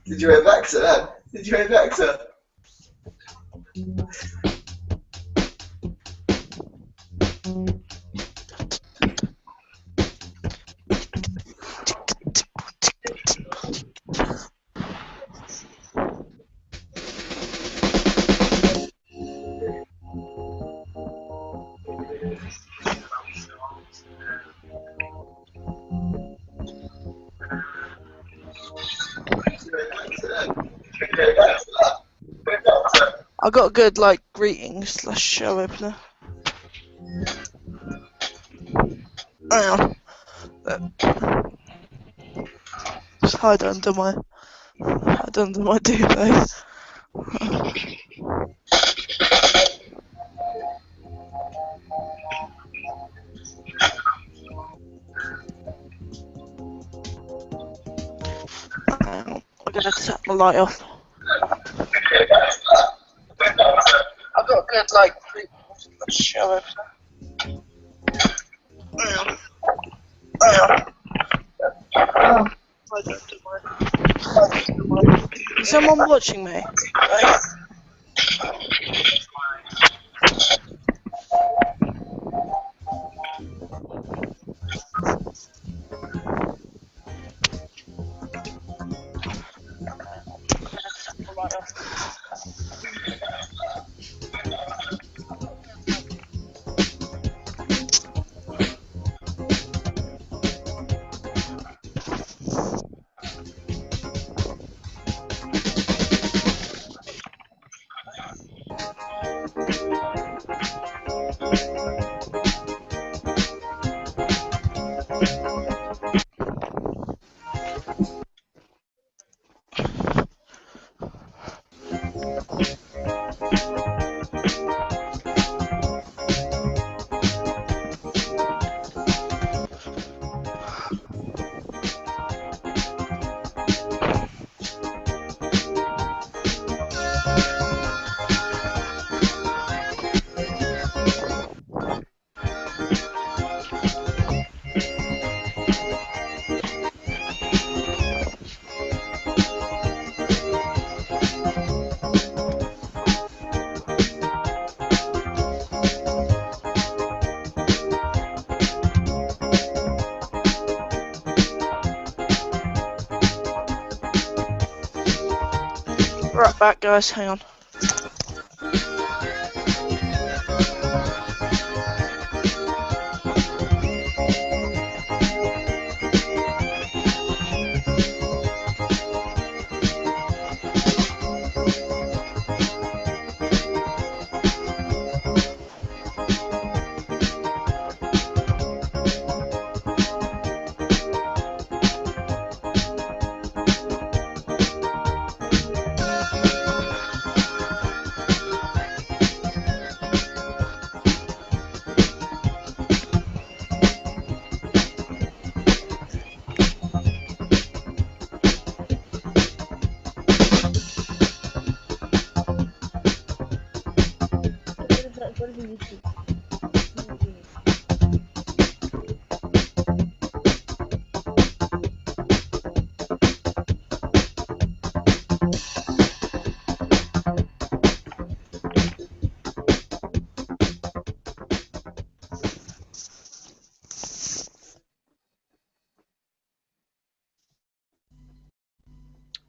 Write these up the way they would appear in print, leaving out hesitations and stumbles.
Did you hear Vexer then? Did you hear Vexer? I got a good like greetings / show opener. Just hide under my duvet. I'm gonna tap my light off. I've got a good like show opener. Is someone watching me? Right? Right back, guys. Hang on.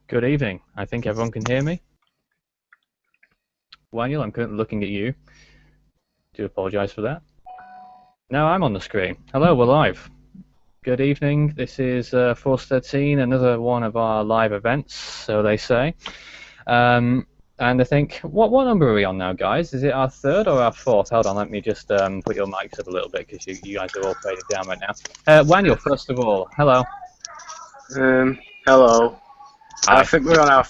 Good evening. I think everyone can hear me. Waniel, I'm currently looking at you. Do apologise for that. Now I'm on the screen. Hello, we're live. Good evening. This is Force 13, another one of our live events, so they say. And I think, what number are we on now, guys? Is it our third or our fourth? Hold on, let me just put your mics up a little bit because you guys are all faded down right now. Waniel, first of all, hello. Hello. Hi. I think we're on our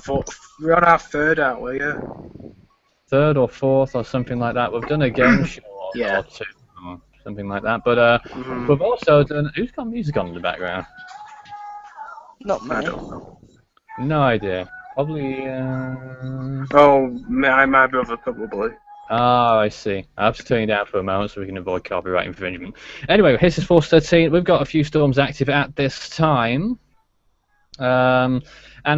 third, aren't we? Yeah. Third or fourth or something like that. We've done a game show Yeah. or two or something like that. But we've also done. Who's got music on in the background? Not me. I don't know. No idea. Probably. Oh, my brother probably. Ah, I see. I have to turn you down for a moment so we can avoid copyright infringement. Anyway, here's this Force 13. We've got a few storms active at this time. And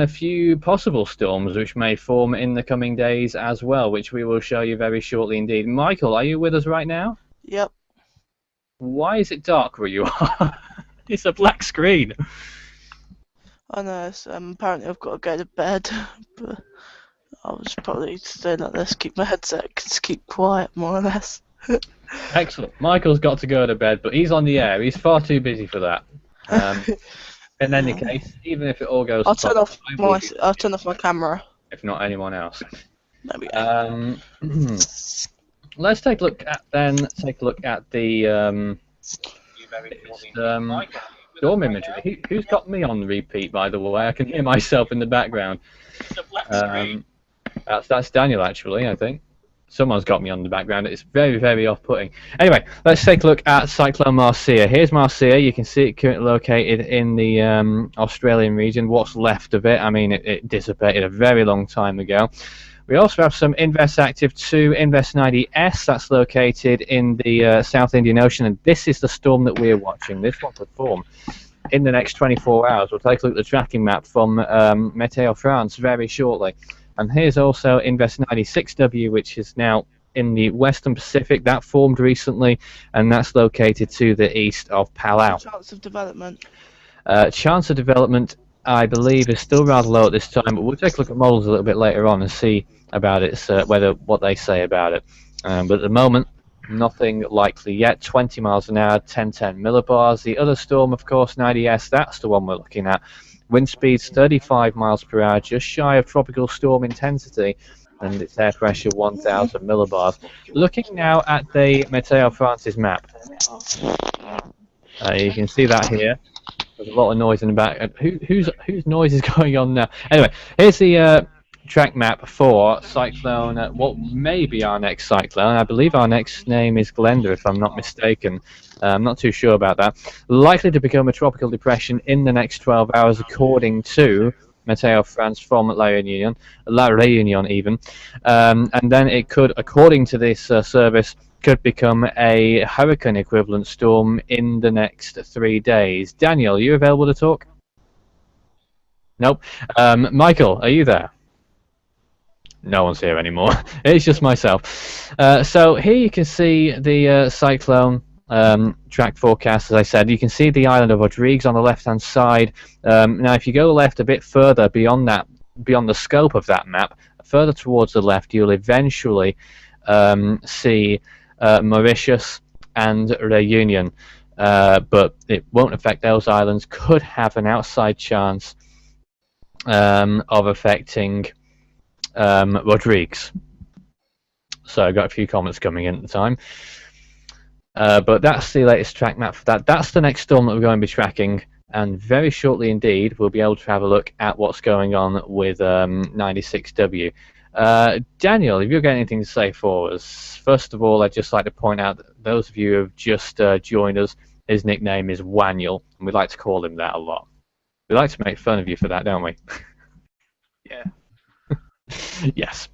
a few possible storms which may form in the coming days as well, which we will show you very shortly indeed. Michael, are you with us right now? Yep. Why is it dark where you are? It's a black screen. I know. Apparently I've got to go to bed, but I'll just probably stay like this, keep my headset, just keep quiet more or less. Excellent. Michael's got to go to bed, but he's on the air. He's far too busy for that. In any case, even if it all goes, I'll turn off my camera. If not anyone else. There we go. Let's take a look at the storm imagery. Who's got me on repeat, by the way? I can hear myself in the background. That's Daniel, actually, I think. Someone's got me on the background. It's very, very off-putting. Anyway, let's take a look at Cyclone Marcia. Here's Marcia. You can see it currently located in the Australian region. What's left of it, I mean, it dissipated a very long time ago. We also have some Invest Active 2, Invest 90S. That's located in the South Indian Ocean, and this is the storm that we're watching. This one could form in the next 24 hours. We'll take a look at the tracking map from Meteo France very shortly. And here's also Invest 96W, which is now in the Western Pacific. That formed recently, and that's located to the east of Palau. Chance of development. Chance of development, I believe, is still rather low at this time, but we'll take a look at models a little bit later on and see about it, what they say about it. But at the moment, nothing likely yet. 20 miles an hour, 1010 millibars. The other storm, of course, 90S, that's the one we're looking at. Wind speeds 35 miles per hour, just shy of tropical storm intensity, and its air pressure 1,000 millibars. Looking now at the Meteo France's map, you can see that here. There's a lot of noise in the back. Whose noise is going on now? Anyway, here's the track map for cyclone. What may be our next cyclone? I believe our next name is Glenda, if I'm not mistaken. I'm not too sure about that. Likely to become a tropical depression in the next 12 hours, according to Meteo France from La Réunion even. And then it could, according to this service, could become a hurricane equivalent storm in the next 3 days. Daniel, are you available to talk? Nope. Michael, are you there? No one's here anymore. It's just myself. So here you can see the cyclone track forecast. As I said, you can see the island of Rodrigues on the left-hand side. Now, if you go left a bit further beyond that, beyond the scope of that map, further towards the left, you'll eventually see Mauritius and Réunion, but it won't affect those islands. Could have an outside chance of affecting Rodrigues. So I got a few comments coming in at the time. But that's the latest track map for that. That's the next storm that we're going to be tracking, and very shortly indeed we'll be able to have a look at what's going on with 96W. Daniel, have you got anything to say for us? First of all, I'd just like to point out that those of you who have just joined us, his nickname is Waniel, and we like to call him that a lot. We like to make fun of you for that, don't we? Yeah. Yes.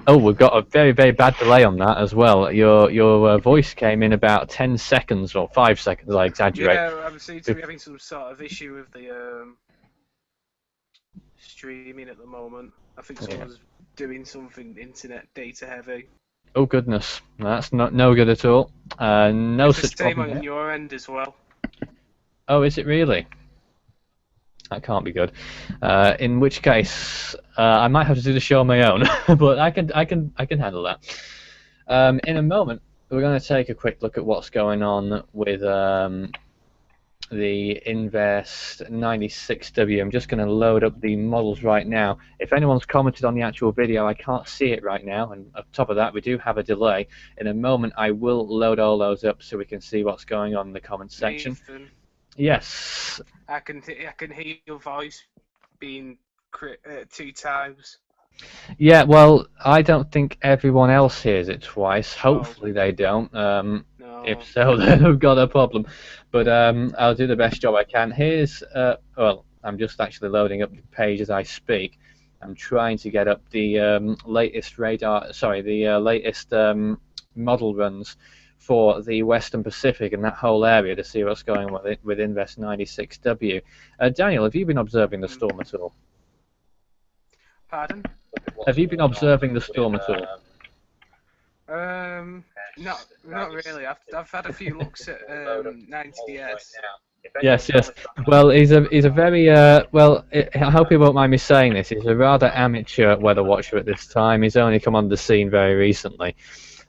Oh, we've got a very, very bad delay on that as well. Your voice came in about 10 seconds or 5 seconds, I exaggerate. Yeah, I seem to be having some sort of issue with the streaming at the moment. I think someone's doing something internet data heavy. Oh goodness, that's no good at all. No it's such the same problem. on your end as well. Oh, is it really? That can't be good. In which case, I might have to do the show on my own, but I can handle that. In a moment, we're going to take a quick look at what's going on with the Invest 96W. I'm just going to load up the models right now. If anyone's commented on the actual video, I can't see it right now, and on top of that, we do have a delay. In a moment, I will load all those up so we can see what's going on in the comments section. Nathan, Yes. I can hear your voice being 2 times. Yeah, well, I don't think everyone else hears it twice. Hopefully they don't. No. If so, then we've got a problem. But I'll do the best job I can. Here's, well, I'm just actually loading up the page as I speak. I'm trying to get up the latest latest model runs for the Western Pacific and that whole area to see what's going on with Invest 96W. Daniel, have you been observing the storm at all? Pardon? Have you been observing the storm at all? Not really. I've had a few looks at 90S. Yes. Well, he's a very well. I hope you won't mind me saying this. He's a rather amateur weather watcher at this time. He's only come on the scene very recently.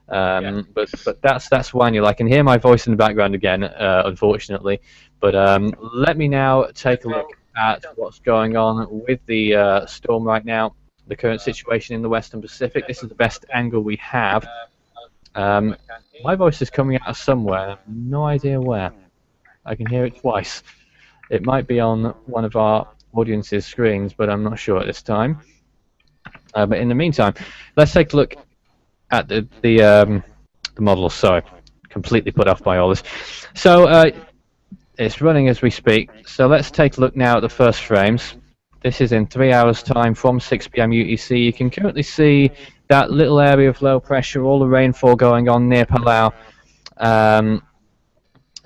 But that's Waniel. I can hear my voice in the background again, unfortunately. But let me now take a look at what's going on with the storm right now, the current situation in the Western Pacific. This is the best angle we have. My voice is coming out of somewhere. I have no idea where. I can hear it twice. It might be on one of our audience's screens, but I'm not sure at this time. But in the meantime, let's take a look at the model. Sorry, completely put off by all this. So it's running as we speak. So let's take a look now at the first frames. This is in 3 hours' time from 6 p.m. UTC. You can currently see that little area of low pressure, all the rainfall going on near Palau,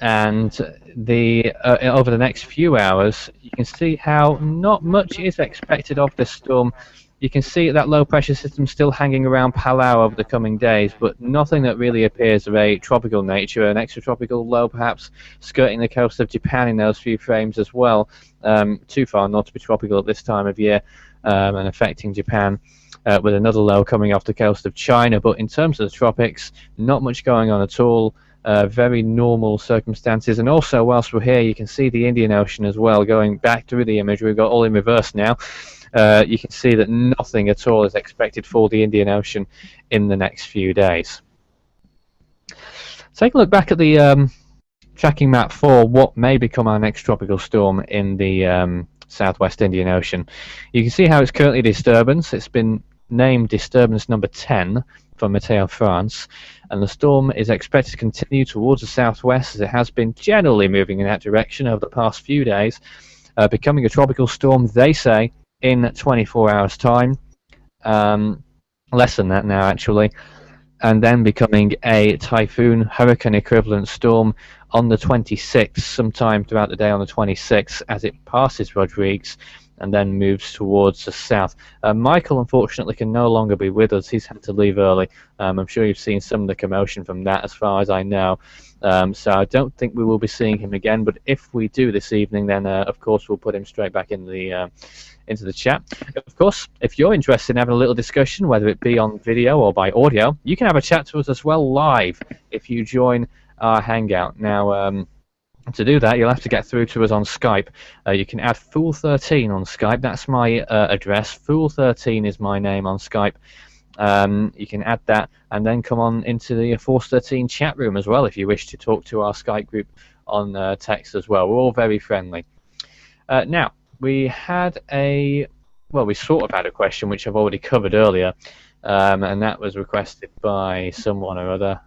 and over the next few hours, you can see how not much is expected of this storm. You can see that low pressure system still hanging around Palau over the coming days, but nothing that really appears of a tropical nature. An extratropical low perhaps skirting the coast of Japan in those few frames as well. Too far not to be tropical at this time of year, and affecting Japan, with another low coming off the coast of China. But in terms of the tropics, not much going on at all. Very normal circumstances. And also, whilst we're here, you can see the Indian Ocean as well. Going back through the image, we've got all in reverse now. You can see that nothing at all is expected for the Indian Ocean in the next few days. Take a look back at the tracking map for what may become our next tropical storm in the southwest Indian Ocean. You can see how it's currently disturbance. It's been named disturbance number 10 for Meteo France, and the storm is expected to continue towards the southwest as it has been generally moving in that direction over the past few days, becoming a tropical storm, they say, in 24 hours' time, less than that now actually, and then becoming a typhoon, hurricane equivalent storm on the 26th, sometime throughout the day on the 26th, as it passes Rodrigues and then moves towards the south. Michael, unfortunately, can no longer be with us. He's had to leave early. I'm sure you've seen some of the commotion from that, as far as I know. So I don't think we will be seeing him again, but if we do this evening, then of course we'll put him straight back in the into the chat. Of course, if you're interested in having a little discussion, whether it be on video or by audio, you can have a chat to us as well live if you join our Hangout. Now, to do that, you'll have to get through to us on Skype. You can add Fool13 on Skype. That's my address. Fool13 is my name on Skype. You can add that and then come on into the Force 13 chat room as well if you wish to talk to our Skype group on text as well. We're all very friendly. Now, we sort of had a question which I've already covered earlier, and that was requested by someone or other.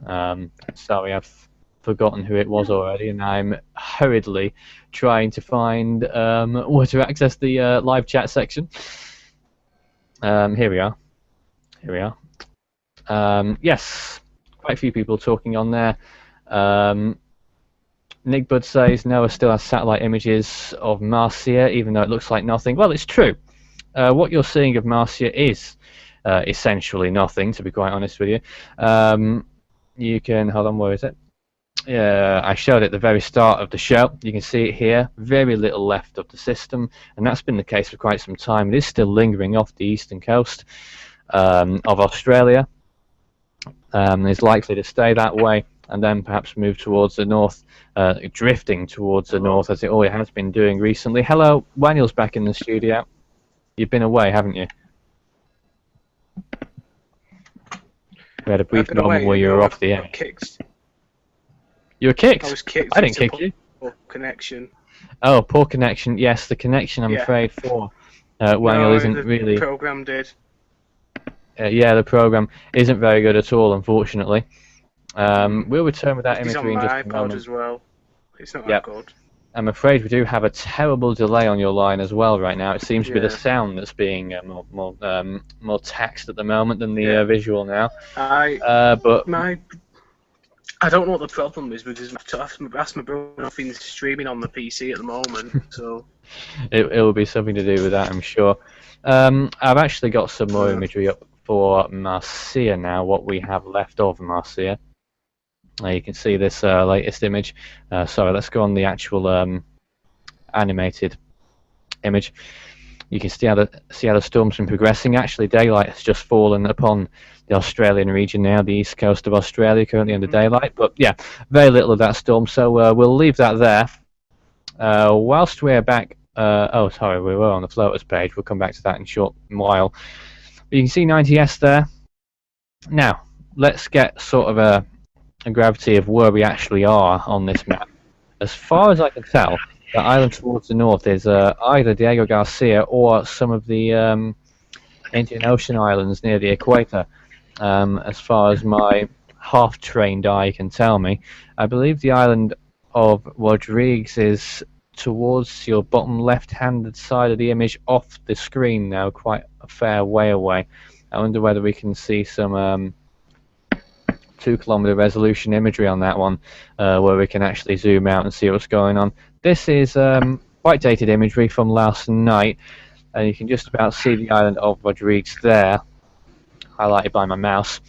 Sorry, I've forgotten who it was already, and I'm hurriedly trying to find where to access the live chat section. Here we are. Yes, quite a few people talking on there. Nick Budd says NOAA still has satellite images of Marcia, even though it looks like nothing. Well, it's true. What you're seeing of Marcia is essentially nothing, to be quite honest with you. You can, hold on, where is it? I showed it at the very start of the show. You can see it here, very little left of the system, and that's been the case for quite some time. It is still lingering off the eastern coast of Australia. It's likely to stay that way and then perhaps move towards the north, drifting towards the north as it always has been doing recently. Hello, Waniel's back in the studio. You've been away, haven't you? We had a brief moment where you were off the air. You were kicked? I was kicked. I didn't kick you. Poor connection. Oh, poor connection. Yes, the connection, I'm afraid, for Waniel isn't really... the program did. Yeah, the program isn't very good at all, unfortunately. We'll return with that imagery in just a moment. It's on my iPod as well. It's not that good. I'm afraid we do have a terrible delay on your line as well right now. It seems to be the Yeah. sound that's being more taxed at the moment than the Yeah. visual now. I But don't know what the problem is because I've asked my brother if he's streaming on the PC at the moment. So it will be something to do with that, I'm sure. I've actually got some more imagery up for Marcia now, what we have left of Marcia. You can see this latest image. Sorry, let's go on the actual animated image. You can see how the storm's been progressing. Actually, daylight has just fallen upon the Australian region now, the east coast of Australia, currently under daylight. But yeah, very little of that storm, so we'll leave that there. Whilst we're back, oh sorry, we were on the floaters page. We'll come back to that in a short while. But you can see 90S there. Now, let's get sort of a gravity of where we actually are on this map. As far as I can tell, the island towards the north is either Diego Garcia or some of the Indian Ocean islands near the equator. As far as my half-trained eye can tell me, I believe the island of Rodrigues is towards your bottom left-handed side of the image off the screen now, quite a fair way away. I wonder whether we can see some 2-kilometer resolution imagery on that one, where we can actually zoom out and see what's going on. This is quite dated imagery from last night, and you can just about see the island of Rodrigues there, highlighted by my mouse,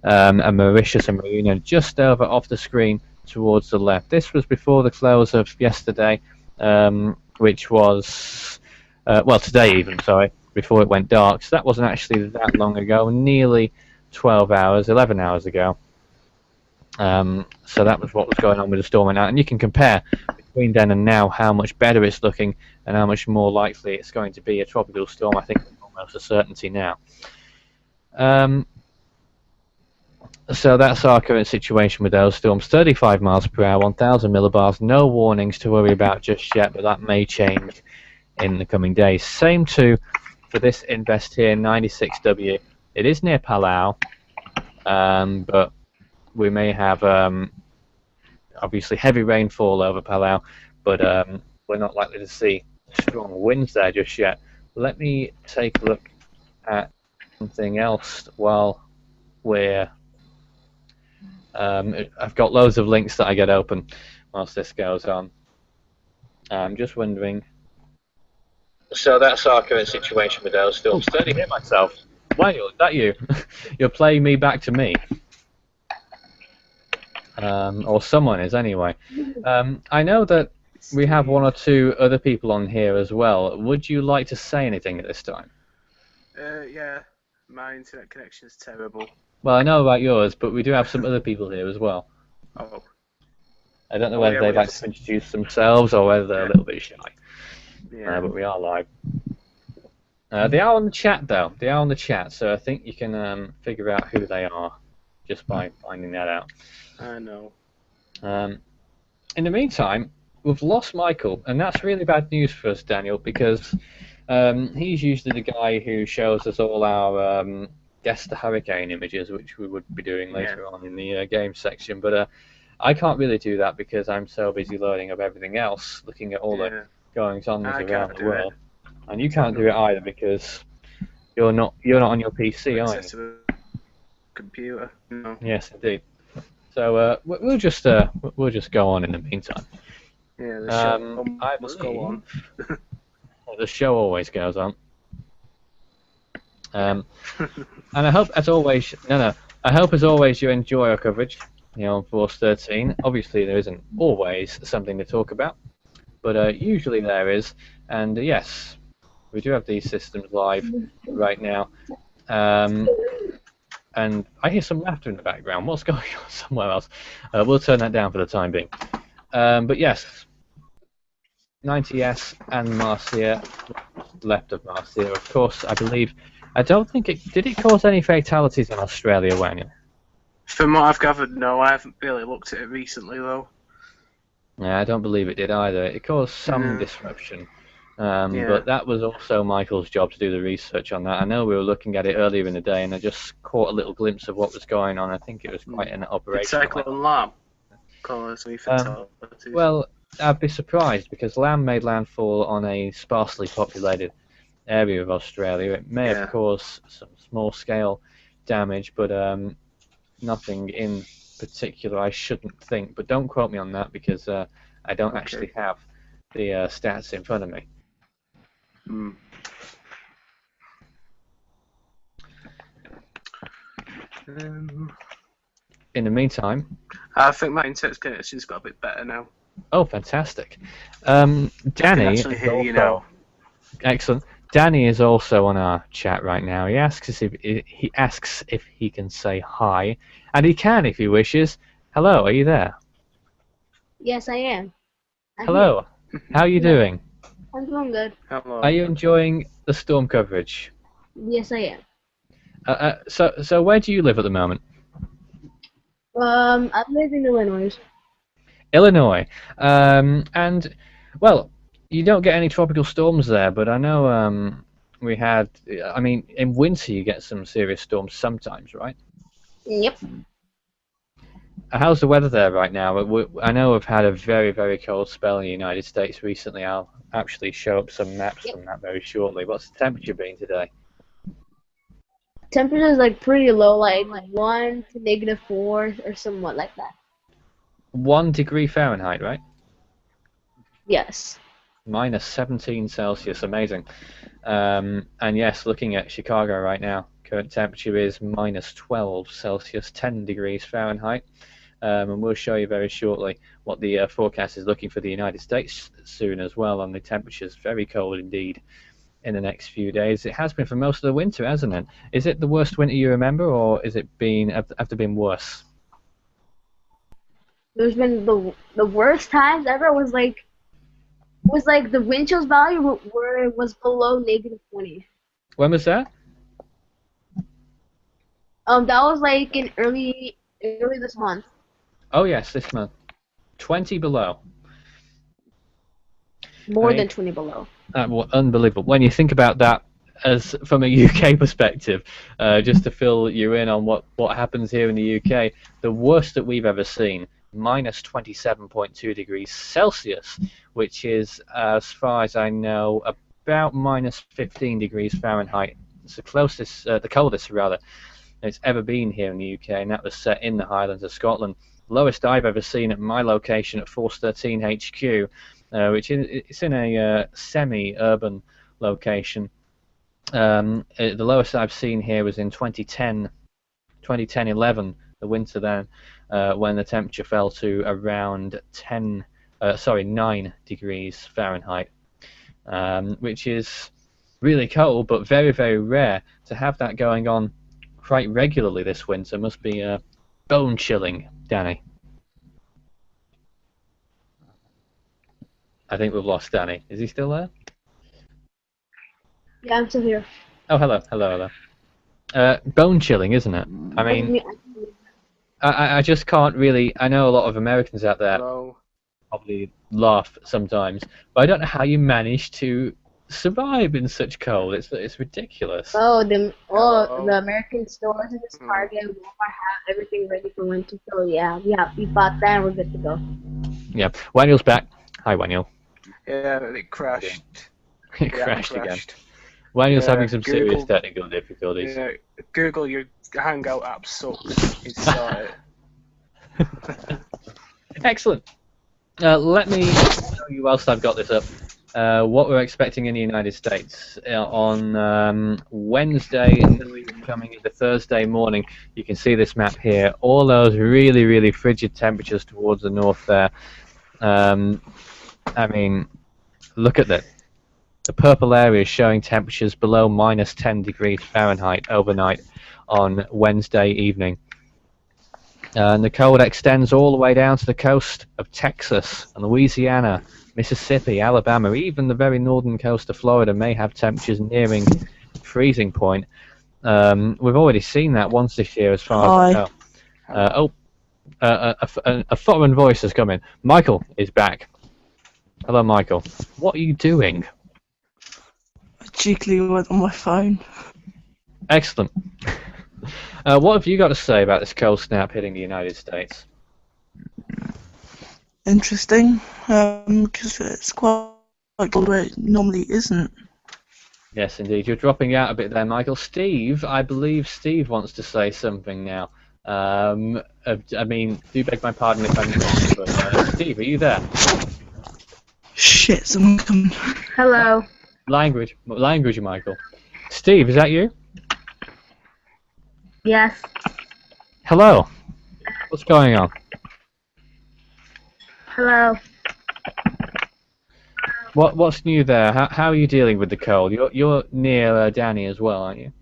and Mauritius and Marina just over off the screen towards the left. This was before the close of yesterday, which was, well, today even, sorry, before it went dark. So that wasn't actually that long ago, nearly 12 hours, 11 hours ago. So that was what was going on with the storm and that. And you can compare between then and now how much better it's looking and how much more likely it's going to be a tropical storm. I think it's almost a certainty now. So that's our current situation with those storms. 35 miles per hour, 1,000 millibars. No warnings to worry about just yet, but that may change in the coming days. Same too for this Invest here, 96W. It is near Palau, but we may have obviously heavy rainfall over Palau, but we're not likely to see strong winds there just yet. Let me take a look at something else while we're... I've got loads of links that I get open whilst this goes on. I'm just wondering... So that's our current situation with those storms. Don't hear myself. Why is that you? You're playing me back to me. Or someone is anyway. I know that we have one or two other people on here as well. Would you like to say anything at this time? yeah, my internet connection is terrible. Well, I know about yours, but we do have some other people here as well. Oh. I don't know whether they'd like to introduce themselves or whether they're a little bit shy. Yeah. But we are live. They are on the chat, though. They are on the chat, so I think you can figure out who they are just by finding that out. I know. In the meantime, we've lost Michael, and that's really bad news for us, Daniel, because he's usually the guy who shows us all our Guess the Hurricane images, which we would be doing later on in the game section. But I can't really do that because I'm so busy loading up everything else, looking at all the goings-on around the world. And you can't do it either because you're not on your PC, are you? Computer. No. Yes, indeed. So we'll just go on in the meantime. Yeah, the show must go on. The show always goes on. And I hope, as always, I hope as always you enjoy our coverage. On Force 13. Obviously, there isn't always something to talk about, but usually there is. And yes, we do have these systems live right now. And I hear some laughter in the background. What's going on somewhere else? We'll turn that down for the time being. But yes, 90S and Marcia, left of Marcia, of course, I believe. I don't think did it cause any fatalities in Australia, Wayne? From what I've gathered, no. I haven't really looked at it recently, though. Yeah, I don't believe it did either. It caused some disruption. But that was also Michael's job to do the research on that. I know we were looking at it earlier in the day, and I just caught a little glimpse of what was going on. I think it was quite an operation. Cyclone Lab caused any fatalities. Well, I'd be surprised because Lam made landfall on a sparsely populated area of Australia. It may Yeah. have caused some small-scale damage, but nothing in particular, I shouldn't think. But don't quote me on that because I don't actually have the stats in front of me. Hmm. In the meantime, I think my internet connection's got a bit better now. oh, fantastic. I Danny can actually is hear you also- now. Excellent. Danny is also on our chat right now. He asks if he can say hi, and he can if he wishes. Hello, are you there? Yes, I am. I'm Hello. How are you Yeah. doing? here. I'm doing good. Hello. Are you enjoying the storm coverage? Yes, I am. So where do you live at the moment? I live in Illinois. Illinois. And well, you don't get any tropical storms there, but I know we had. I mean, in winter you get some serious storms sometimes, right? Yep. How's the weather there right now? I know we've had a very, very cold spell in the United States recently. I'll actually show up some maps from that very shortly. What's the temperature been today? Temperature is like pretty low, like 1 to -4 or somewhat like that. 1 degree Fahrenheit, right? Yes. Minus 17 Celsius, amazing. And yes, looking at Chicago right now, current temperature is minus 12 Celsius, 10 degrees Fahrenheit. And we'll show you very shortly what the forecast is looking for the United States soon as well. And the temperature's very cold indeed in the next few days. It has been for most of the winter, hasn't it? Is it the worst winter you remember, or is it have there been worse? There's been the worst times ever was like the wind chill's value where it was below -20. When was that? That was like in early this month. Oh yes, this month. 20 below. More Right. than 20 below. Well, unbelievable. When you think about that as from a UK perspective, just to fill you in on what happens here in the UK, the worst that we've ever seen, minus 27.2 degrees Celsius, which is, as far as I know, about minus 15 degrees Fahrenheit. It's the closest, the coldest rather, it's ever been here in the UK, and that was set in the Highlands of Scotland. Lowest I've ever seen at my location at Force 13 HQ, which it's in a semi-urban location. The lowest I've seen here was in 2010-11, the winter then, when the temperature fell to around 9 degrees Fahrenheit, which is really cold, but very, very rare. To have that going on quite regularly this winter must be bone-chilling, Danny. I think we've lost Danny. Is he still there? Yeah, I'm still here. Oh, hello. Bone-chilling, isn't it? I mean, I just can't really. I know a lot of Americans out there Hello. probably laugh sometimes, but I don't know how you manage to survive in such cold. It's ridiculous. The American stores in this Target, Walmart have everything ready for winter. So yeah, we bought that and we're good to go. Yeah, Waniel's back. Hi, Waniel. Yeah, it crashed. It Yeah, crashed it again. Waniel's Yeah, having some serious Google- technical difficulties. Yeah, Google your Hangout app sucks. It's Excellent. Let me show you whilst I've got this up what we're expecting in the United States on Wednesday, coming into Thursday morning. You can see this map here. All those really, really frigid temperatures towards the north there. I mean, look at that. The purple area is showing temperatures below minus 10 degrees Fahrenheit overnight on Wednesday evening. And the cold extends all the way down to the coast of Texas and Louisiana, Mississippi, Alabama, even the very northern coast of Florida may have temperatures nearing freezing point. We've already seen that once this year, as far as I know. A foreign voice has come in. Michael is back. Hello, Michael. What are you doing? I cheekily went on my phone. Excellent. What have you got to say about this cold snap hitting the United States? interesting, because it's quite cold where it normally isn't. Yes, indeed. You're dropping out a bit there, Michael. Steve, I believe Steve wants to say something now. I mean, do beg my pardon if I'm wrong, but Steve, are you there? Shit, someone come. Hello. Language, Michael. Steve, is that you? Yes. Hello. What's going on? Hello. What's new there? How are you dealing with the cold? You're near Danny as well, aren't you?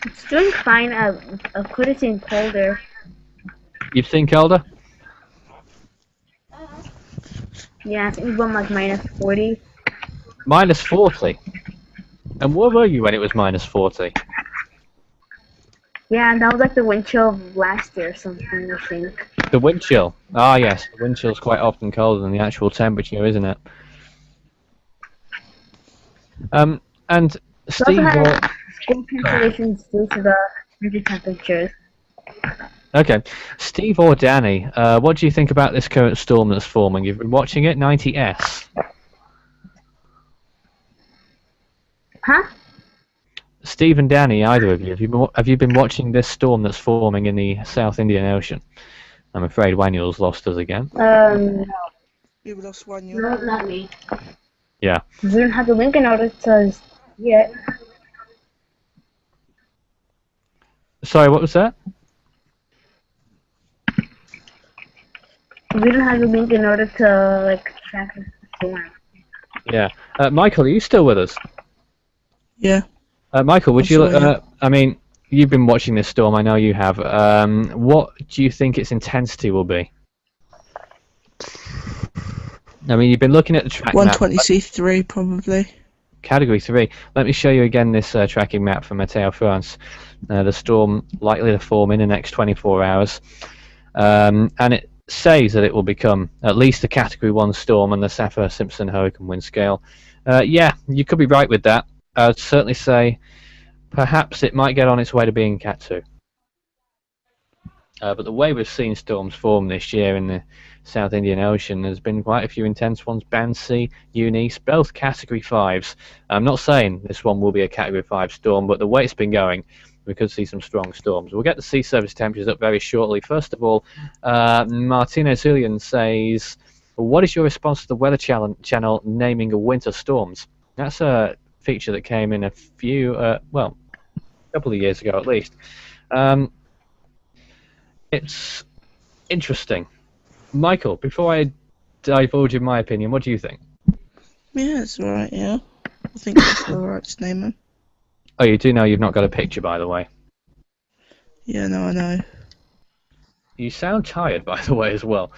It's doing fine. I could have seen colder. You've seen colder? Yeah, I think it went like -40. Minus 40. And where were you when it was minus 40? Yeah, and that was like the wind chill of last year or something, I think. The wind chill. Ah, yes. The wind chill's quite often colder than the actual temperature, isn't it? And We Steve. also had school cancellations due to the winter temperatures. Okay, Steve or Danny, what do you think about this current storm that's forming? You've been watching it, 90S. Huh? Steve and Danny, either of you, have you been watching this storm that's forming in the South Indian Ocean? I'm afraid Waniel's lost us again. You lost one. No, not me. Yeah. We don't have the link in order to yet. Sorry, what was that? We don't have the link in order to like track the storm. Yeah. Michael, are you still with us? Yeah. Michael, would I'm you? still here. I mean, you've been watching this storm. I know you have. What do you think its intensity will be? I mean, you've been looking at the track map. 120 C3 probably. Category 3. Let me show you again this tracking map from Meteo France. The storm likely to form in the next 24 hours. And it says that it will become at least a Category 1 storm on the Saffir-Simpson hurricane wind scale. Yeah, you could be right with that. I'd certainly say perhaps it might get on its way to being Cat 2. But the way we've seen storms form this year in the South Indian Ocean, there's been quite a few intense ones. Bansi, Eunice, both Category 5s. I'm not saying this one will be a Category 5 storm, but the way it's been going, we could see some strong storms. We'll get the sea surface temperatures up very shortly. First of all, Martinez Julian says, what is your response to the Weather Channel naming a winter storms? That's a feature that came in a few, well, a couple of years ago at least. It's interesting. Michael, before I divulge in my opinion, what do you think? Yeah, it's alright, yeah. I think that's alright to name him. Oh, you do know you've not got a picture, by the way. Yeah, no, I know. You sound tired, by the way, as well.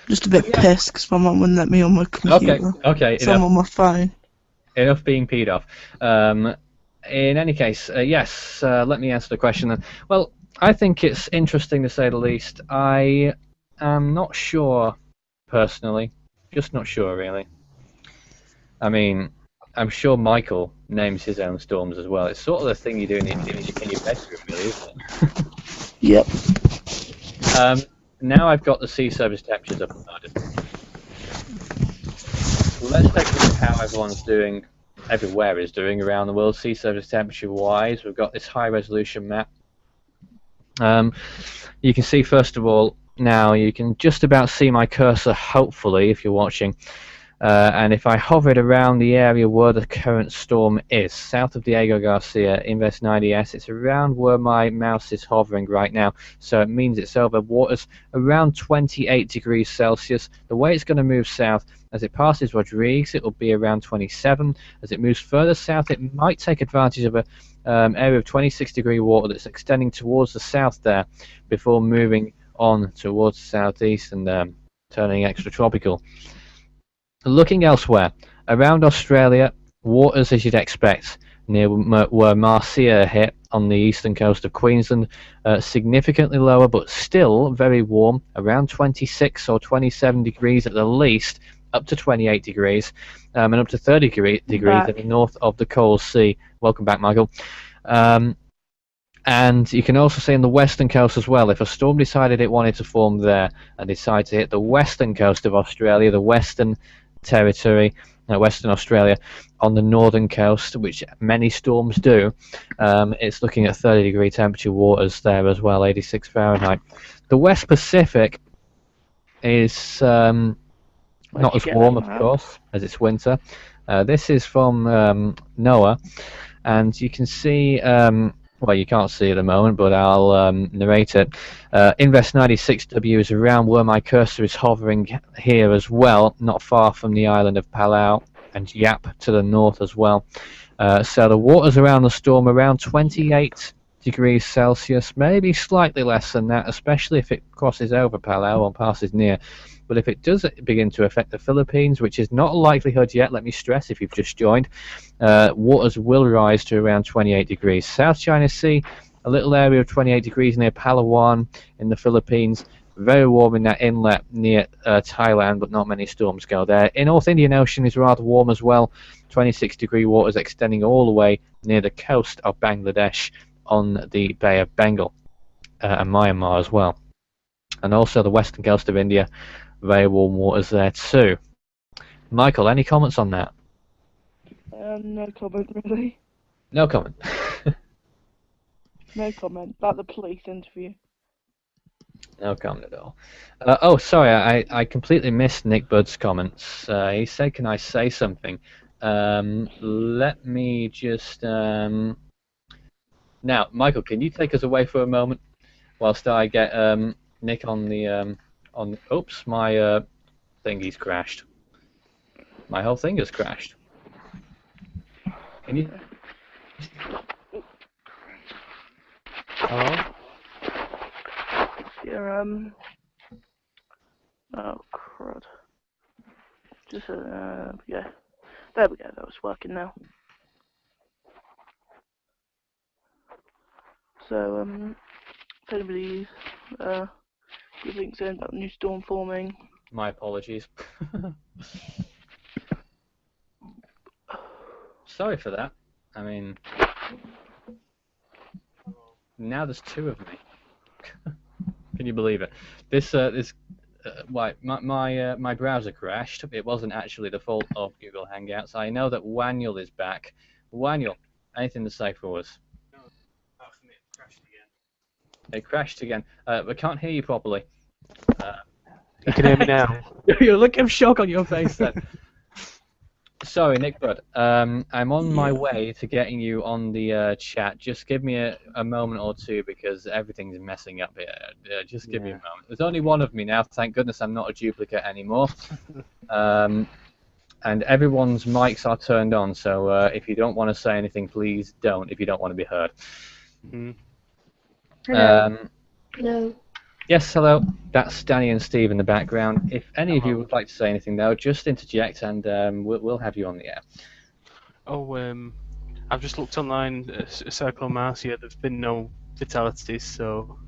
Just a bit pissed because my mum wouldn't let me on my computer. Okay, So I'm on my phone. enough being peed off. In any case, yes, let me answer the question then. Well, I think it's interesting to say the least. I am not sure, personally. Just not sure, really. I mean, I'm sure Michael names his own storms as well. It's sort of the thing you do in your bedroom, really, isn't it? Yep. Now I've got the sea surface temperatures up and loaded. Let's take a look at how everyone's doing, everywhere is doing around the world, sea surface temperature wise. We've got this high resolution map. You can see, first of all, now you can just about see my cursor, hopefully, if you're watching. And if I hover it around the area where the current storm is, south of Diego Garcia, Invest 90S, it's around where my mouse is hovering right now. So it means it's over waters around 28 degrees Celsius. The way it's going to move south, as it passes Rodrigues, it will be around 27. As it moves further south, it might take advantage of a area of 26 degree water that's extending towards the south there before moving on towards the southeast and turning extratropical. Looking elsewhere, around Australia, waters as you'd expect, near where Marcia hit on the eastern coast of Queensland, significantly lower but still very warm, around 26 or 27 degrees at the least, up to 28 degrees, and up to 30 degrees in the north of the Coral Sea. Welcome back, Michael. And you can also see on the western coast as well, if a storm decided it wanted to form there and decided to hit the western coast of Australia, the Western Territory, Western Australia, on the northern coast, which many storms do, it's looking at 30-degree temperature waters there as well, 86 Fahrenheit. The West Pacific is not as warm, of course, as it's winter. This is from NOAA, and you can see... well, you can't see at the moment, but I'll narrate it. Invest 96W is around where my cursor is hovering here as well, not far from the island of Palau, and Yap to the north as well. So the waters around the storm around 28 degrees Celsius, maybe slightly less than that, especially if it crosses over Palau or passes near. But if it does begin to affect the Philippines, which is not a likelihood yet, let me stress if you've just joined, waters will rise to around 28 degrees. South China Sea, a little area of 28 degrees near Palawan in the Philippines. Very warm in that inlet near Thailand, but not many storms go there. In North Indian Ocean is rather warm as well. 26-degree waters extending all the way near the coast of Bangladesh on the Bay of Bengal and Myanmar as well. And also the western coast of India. Very warm waters there too. Michael, any comments on that? No comment, really. No comment. No comment. About the police interview. No comment at all. Oh, sorry, I completely missed Nick Budd's comments. He said, can I say something? Let me just... Now, Michael, can you take us away for a moment whilst I get Nick on the... Oops, my thingy's crashed. My whole thing has crashed. Can you... Hello? Yeah, oh, crud. Just, yeah. There we go, that was working now. So, if anybody, you think something about the new storm forming? My apologies. Sorry for that. I mean, now there's two of me. Can you believe it? My browser crashed. It wasn't actually the fault of Google Hangouts. I know that Waniel is back. Waniel, anything to say for us? No, apart from it crashed again. It crashed again. We can't hear you properly. You can hear me now. You look of shock on your face then. Sorry, Nick Budd. I'm on my way to getting you on the chat. Just give me a moment or two because everything's messing up here. Just give me a moment. There's only one of me now. Thank goodness I'm not a duplicate anymore. And everyone's mics are turned on, so if you don't want to say anything, please don't if you don't want to be heard. Mm-hmm. Hello. Yes, hello. That's Danny and Steve in the background. If any of you would like to say anything, though, just interject and we'll have you on the air. Oh, I've just looked online. Cyclone Marcia. There's been no fatalities, so.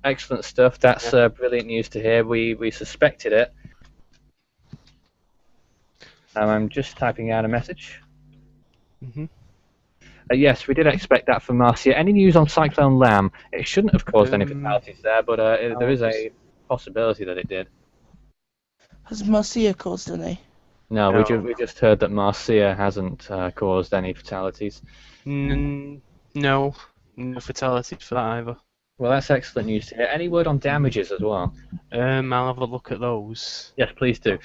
Excellent stuff. That's brilliant news to hear. We suspected it. I'm just typing out a message. Mm-hmm. Yes, we did expect that from Marcia. Any news on Cyclone Lam? It shouldn't have caused any fatalities there, but there is a possibility that it did. Has Marcia caused any? No, we just heard that Marcia hasn't caused any fatalities. No fatalities for that either. Well, that's excellent news to hear. Any word on damages as well? I'll have a look at those. Yes, please do.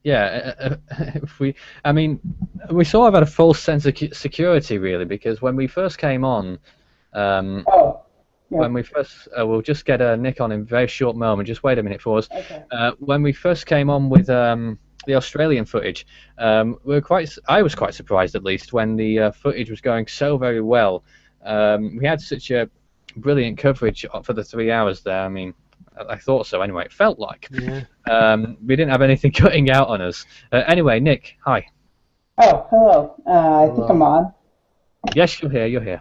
Yeah, we sort of had a false sense of security, really, because when we first came on, when we first, we'll just get Nick on in a very short moment. Just wait a minute for us. Okay. When we first came on with the Australian footage, I was quite surprised, at least, when the footage was going so very well. We had such a brilliant coverage for the 3 hours there. I mean, I thought so anyway. It felt like. Yeah. We didn't have anything cutting out on us. Anyway, Nick, hi. Oh, hello. I think I'm on. Yes, you're here. You're here.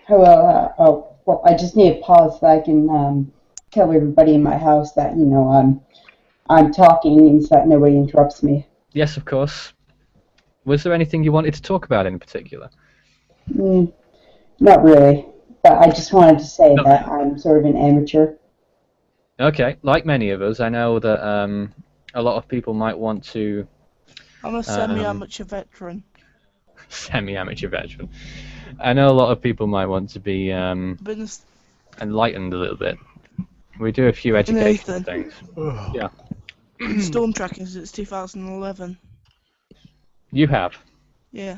Hello. Well, I just need a pause so I can tell everybody in my house that I'm talking and so that nobody interrupts me. Yes, of course. Was there anything you wanted to talk about in particular? Not really, but I just wanted to say that I'm sort of an amateur. Okay, like many of us, I know that a lot of people might want to... I'm a semi-amateur veteran. Semi-amateur veteran. I know a lot of people might want to be Been enlightened a little bit. We do a few educational things. Yeah. storm tracking since 2011. You have? Yeah.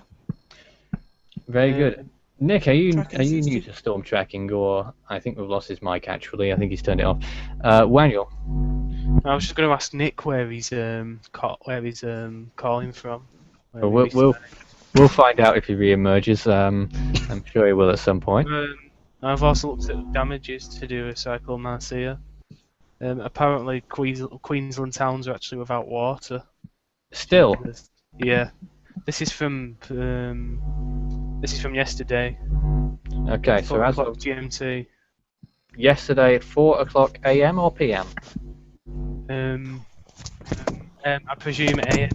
Very good. Nick, are you Tracking new 60. to storm tracking, or I think we've lost his mic actually. I think he's turned it off. Waniel. I was just going to ask Nick where he's calling from. We'll find out if he re-emerges. I'm sure he will at some point. I've also looked at damages to do a Cyclone Marcia. Apparently, Queensland towns are actually without water. Still? Yeah. This is from yesterday. Okay, so 4 as o'clock of GMT. yesterday at 4 o'clock AM or PM? I presume AM.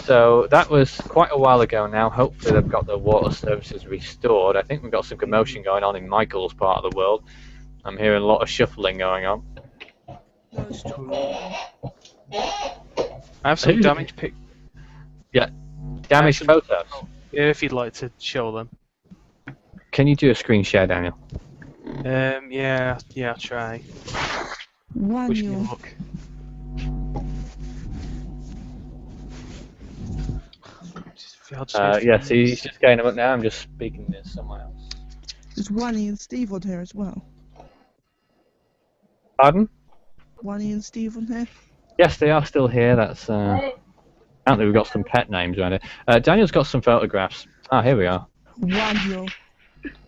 So that was quite a while ago now. Hopefully they've got the water services restored. I think we've got some commotion going on in Michael's part of the world. I'm hearing a lot of shuffling going on. No, stop. I have some damage pic. Yeah, damaged photos. Yeah, if you'd like to show them. Can you do a screen share, Daniel? Yeah, I'll try. Wish me Waniel. luck. Yes, he's just getting them up now. I'm just speaking to someone else. There's Wani and Steve on here as well. Pardon? Wani and Steve on here. Yes, they are still here. That's apparently we've got some pet names around it. Daniel's got some photographs. Ah, here we are. Waniel.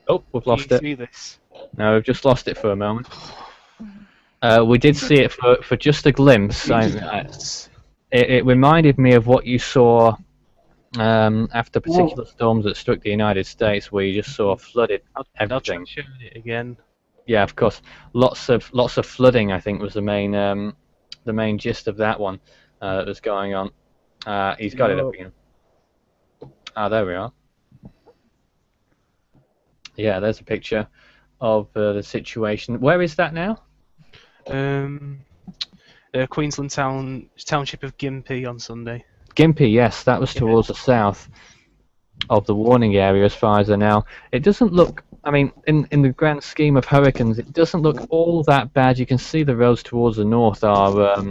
Oh, we've lost Can it. you see this? No, we've just lost it for a moment. We did see it for just a glimpse. It reminded me of what you saw after particular storms that struck the United States, where you just saw flooded I'll try everything. and show it again. Yeah, of course. Lots of flooding, I think, was the main gist of that one that was going on. He's got it up again. Ah, there we are. Yeah, there's a picture of the situation. Where is that now? Queensland township of Gympie on Sunday. Gympie, yes, that was towards the south of the warning area as far as I know. It doesn't look, I mean, in the grand scheme of hurricanes, it doesn't look all that bad. You can see the roads towards the north are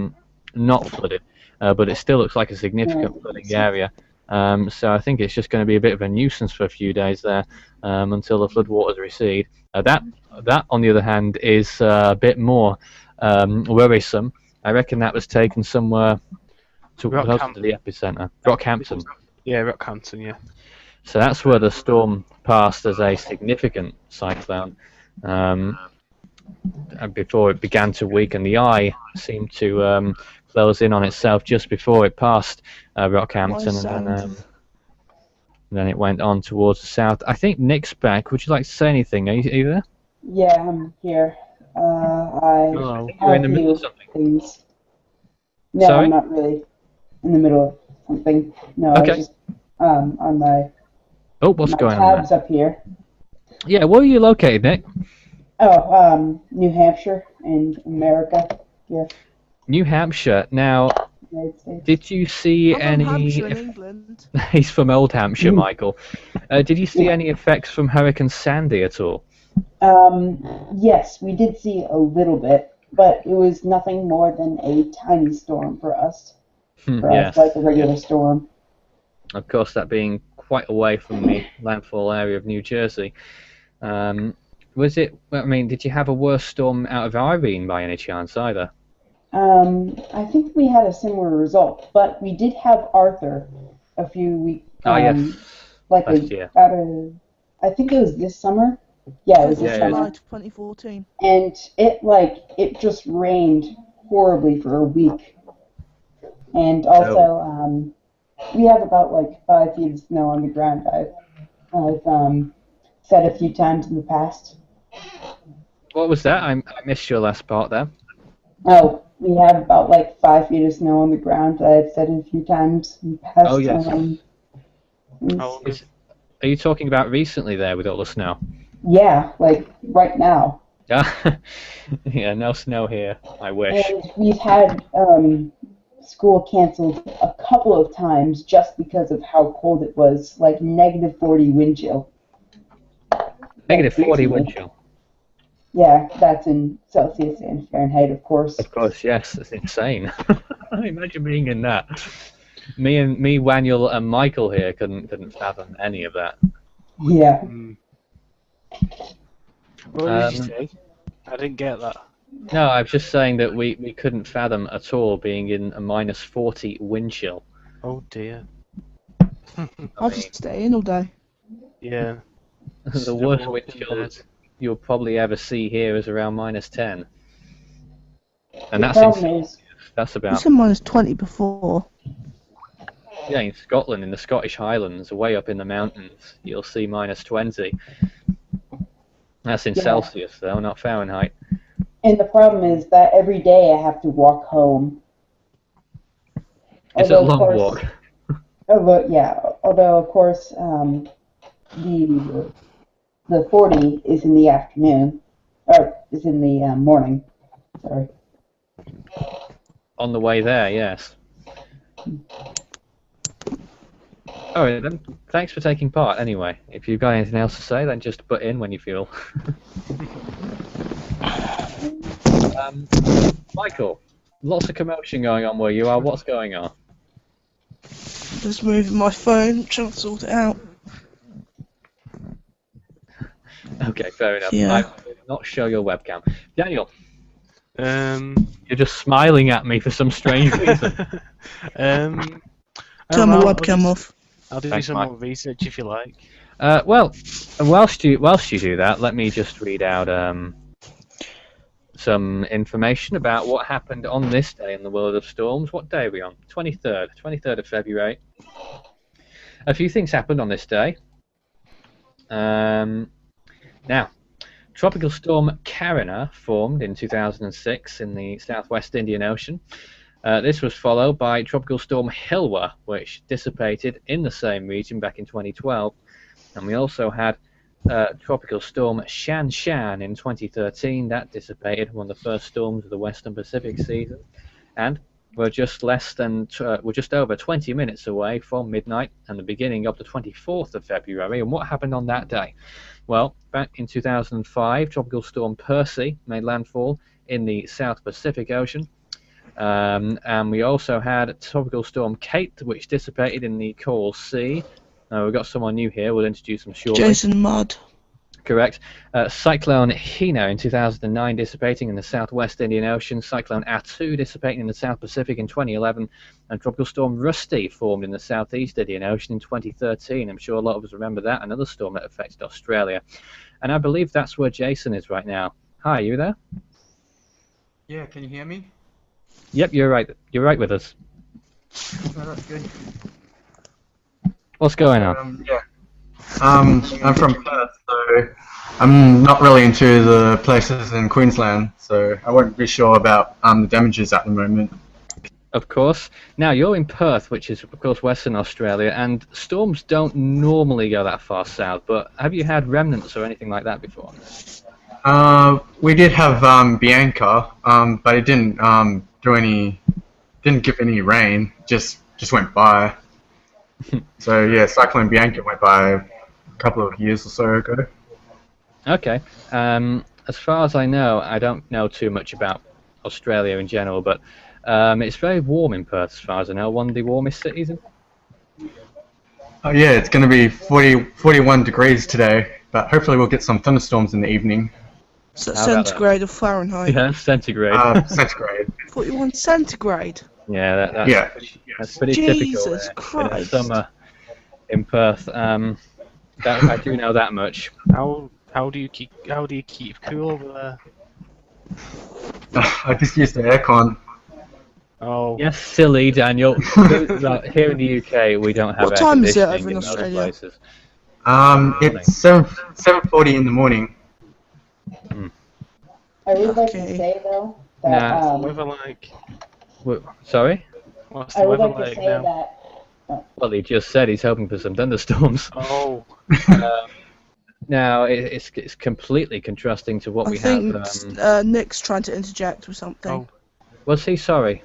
not flooded, but it still looks like a significant flooding area. So I think it's just going to be a bit of a nuisance for a few days there until the floodwaters recede. That, on the other hand, is a bit more worrisome. I reckon that was taken somewhere closer to the epicenter. Rockhampton. Yeah, Rockhampton, yeah. So that's where the storm passed as a significant cyclone. Before it began to weaken, the eye seemed to close in on itself just before it passed Rockhampton, and then it went on towards the south. I think Nick's back. Would you like to say anything? Are you there? Yeah, I'm here. Hello. You're in the middle of something. Things. No, Sorry? I'm not really in the middle of something. No, Okay. I was just on my What's my going on tabs there? up here. Yeah, where are you located, Nick? Oh, New Hampshire in America. Here, New Hampshire. Now, United States. did you see I'm any... from Hampshire in England. He's from Old Hampshire, Michael. Did you see any effects from Hurricane Sandy at all? Yes, we did see a little bit, but it was nothing more than a tiny storm for us. For Yes. us, like a regular storm. Of course, that being quite away from the landfall area of New Jersey. Was it? I mean, did you have a worse storm out of Irene by any chance either? I think we had a similar result, but we did have Arthur a few weeks. Yes. Like Last year. I think it was this summer. Yeah, it was this Yeah, summer. July 2014. And it just rained horribly for a week. And also, we have about like 5 feet of snow on the ground. I've said a few times in the past. What was that? I missed your last part there. Oh, we have about like 5 feet of snow on the ground. I've said it a few times in the past. Oh, yes. Oh, Are you talking about recently there with all the snow? Yeah, like right now. Yeah, no snow here. I wish. And we've had school canceled a couple of times just because of how cold it was, like -40 wind chill. Negative 40 wind chill. Yeah, that's in Celsius and Fahrenheit, of course. Of course, yes. It's insane. Imagine being in that. Me, Waniel, and Michael here couldn't fathom any of that. Yeah. What did you say? I didn't get that. No, I was just saying that we couldn't fathom at all being in a -40 wind chill. Oh dear. I'll just stay in all day. Yeah. The worst wind chill you'll probably ever see here is around -10. And The that's problem in, is, that's You about said -20 before. yeah, in Scotland, in the Scottish Highlands, way up in the mountains, you'll see -20. That's in Yeah. Celsius though, not Fahrenheit. and the problem is that every day I have to walk home. It's a Although, of long course- walk. Although of course the 40 is in the afternoon, or is in the morning. Sorry. On the way there, yes. Alright then, thanks for taking part anyway. If you've got anything else to say, then just butt in when you feel. Michael, lots of commotion going on where you are. What's going on? Just moving my phone, trying to sort it out. Okay, fair enough. Yeah. I will not show your webcam. Daniel, You're just smiling at me for some strange reason. Turn Turn my webcam off. I'll do Thanks, some Mike. more research if you like. Well, whilst you do that, let me just read out some information about what happened on this day in the world of storms. What day are we on? 23rd of February. A few things happened on this day. Now, Tropical Storm Karina formed in 2006 in the southwest Indian Ocean. This was followed by Tropical Storm Hilwa, which dissipated in the same region back in 2012. And we also had Tropical Storm Shan Shan in 2013. That dissipated, one of the first storms of the Western Pacific season. And we're just over 20 minutes away from midnight and the beginning of the 24th of February. And what happened on that day? Well, back in 2005, Tropical Storm Percy made landfall in the South Pacific Ocean. And we also had Tropical Storm Kate, which dissipated in the Coral Sea. We've got someone new here. We'll introduce them shortly. Jason Mudd. Correct. Cyclone Hina in 2009 dissipating in the southwest Indian Ocean. Cyclone Atu dissipating in the South Pacific in 2011. And Tropical Storm Rusty formed in the southeast Indian Ocean in 2013. I'm sure a lot of us remember that. Another storm that affected Australia. And I believe that's where Jason is right now. Hi, are you there? Yeah, can you hear me? Yep, you're right. You're right with us. Oh, that's good. What's going on? Yeah. I'm from Perth, so I'm not really into the places in Queensland, so I won't be sure about the damages at the moment. Of course. Now, you're in Perth, which is, of course, Western Australia, and storms don't normally go that far south, but have you had remnants or anything like that before? We did have Bianca, but it didn't didn't give any rain, just went by. So yeah, Cyclone Bianca went by a couple of years or so ago. Okay. As far as I know, I don't know too much about Australia in general, but it's very warm in Perth, as far as I know. One of the warmest cities. Oh yeah, it's going to be 41 degrees today, but hopefully we'll get some thunderstorms in the evening. So How about centigrade or Fahrenheit? Yeah, centigrade. Centigrade. 41 centigrade. Yeah, that's Yeah. that's pretty Jesus typical in the Christ. summer in Perth. I do know that much. How do you keep cool over there? I just used the aircon. Oh, Yes, silly Daniel. Here in the UK, we don't have What air time is it conditioning over in most Australia? places. It's 7:40 in the morning. I would like to Okay. say though that Nah. Weather like. Sorry? What's the I would weather like to like say now? that Well, he just said he's hoping for some thunderstorms. Oh, Now, it's completely contrasting to what I we think have. Nick's trying to interject with something. Oh. Was he sorry?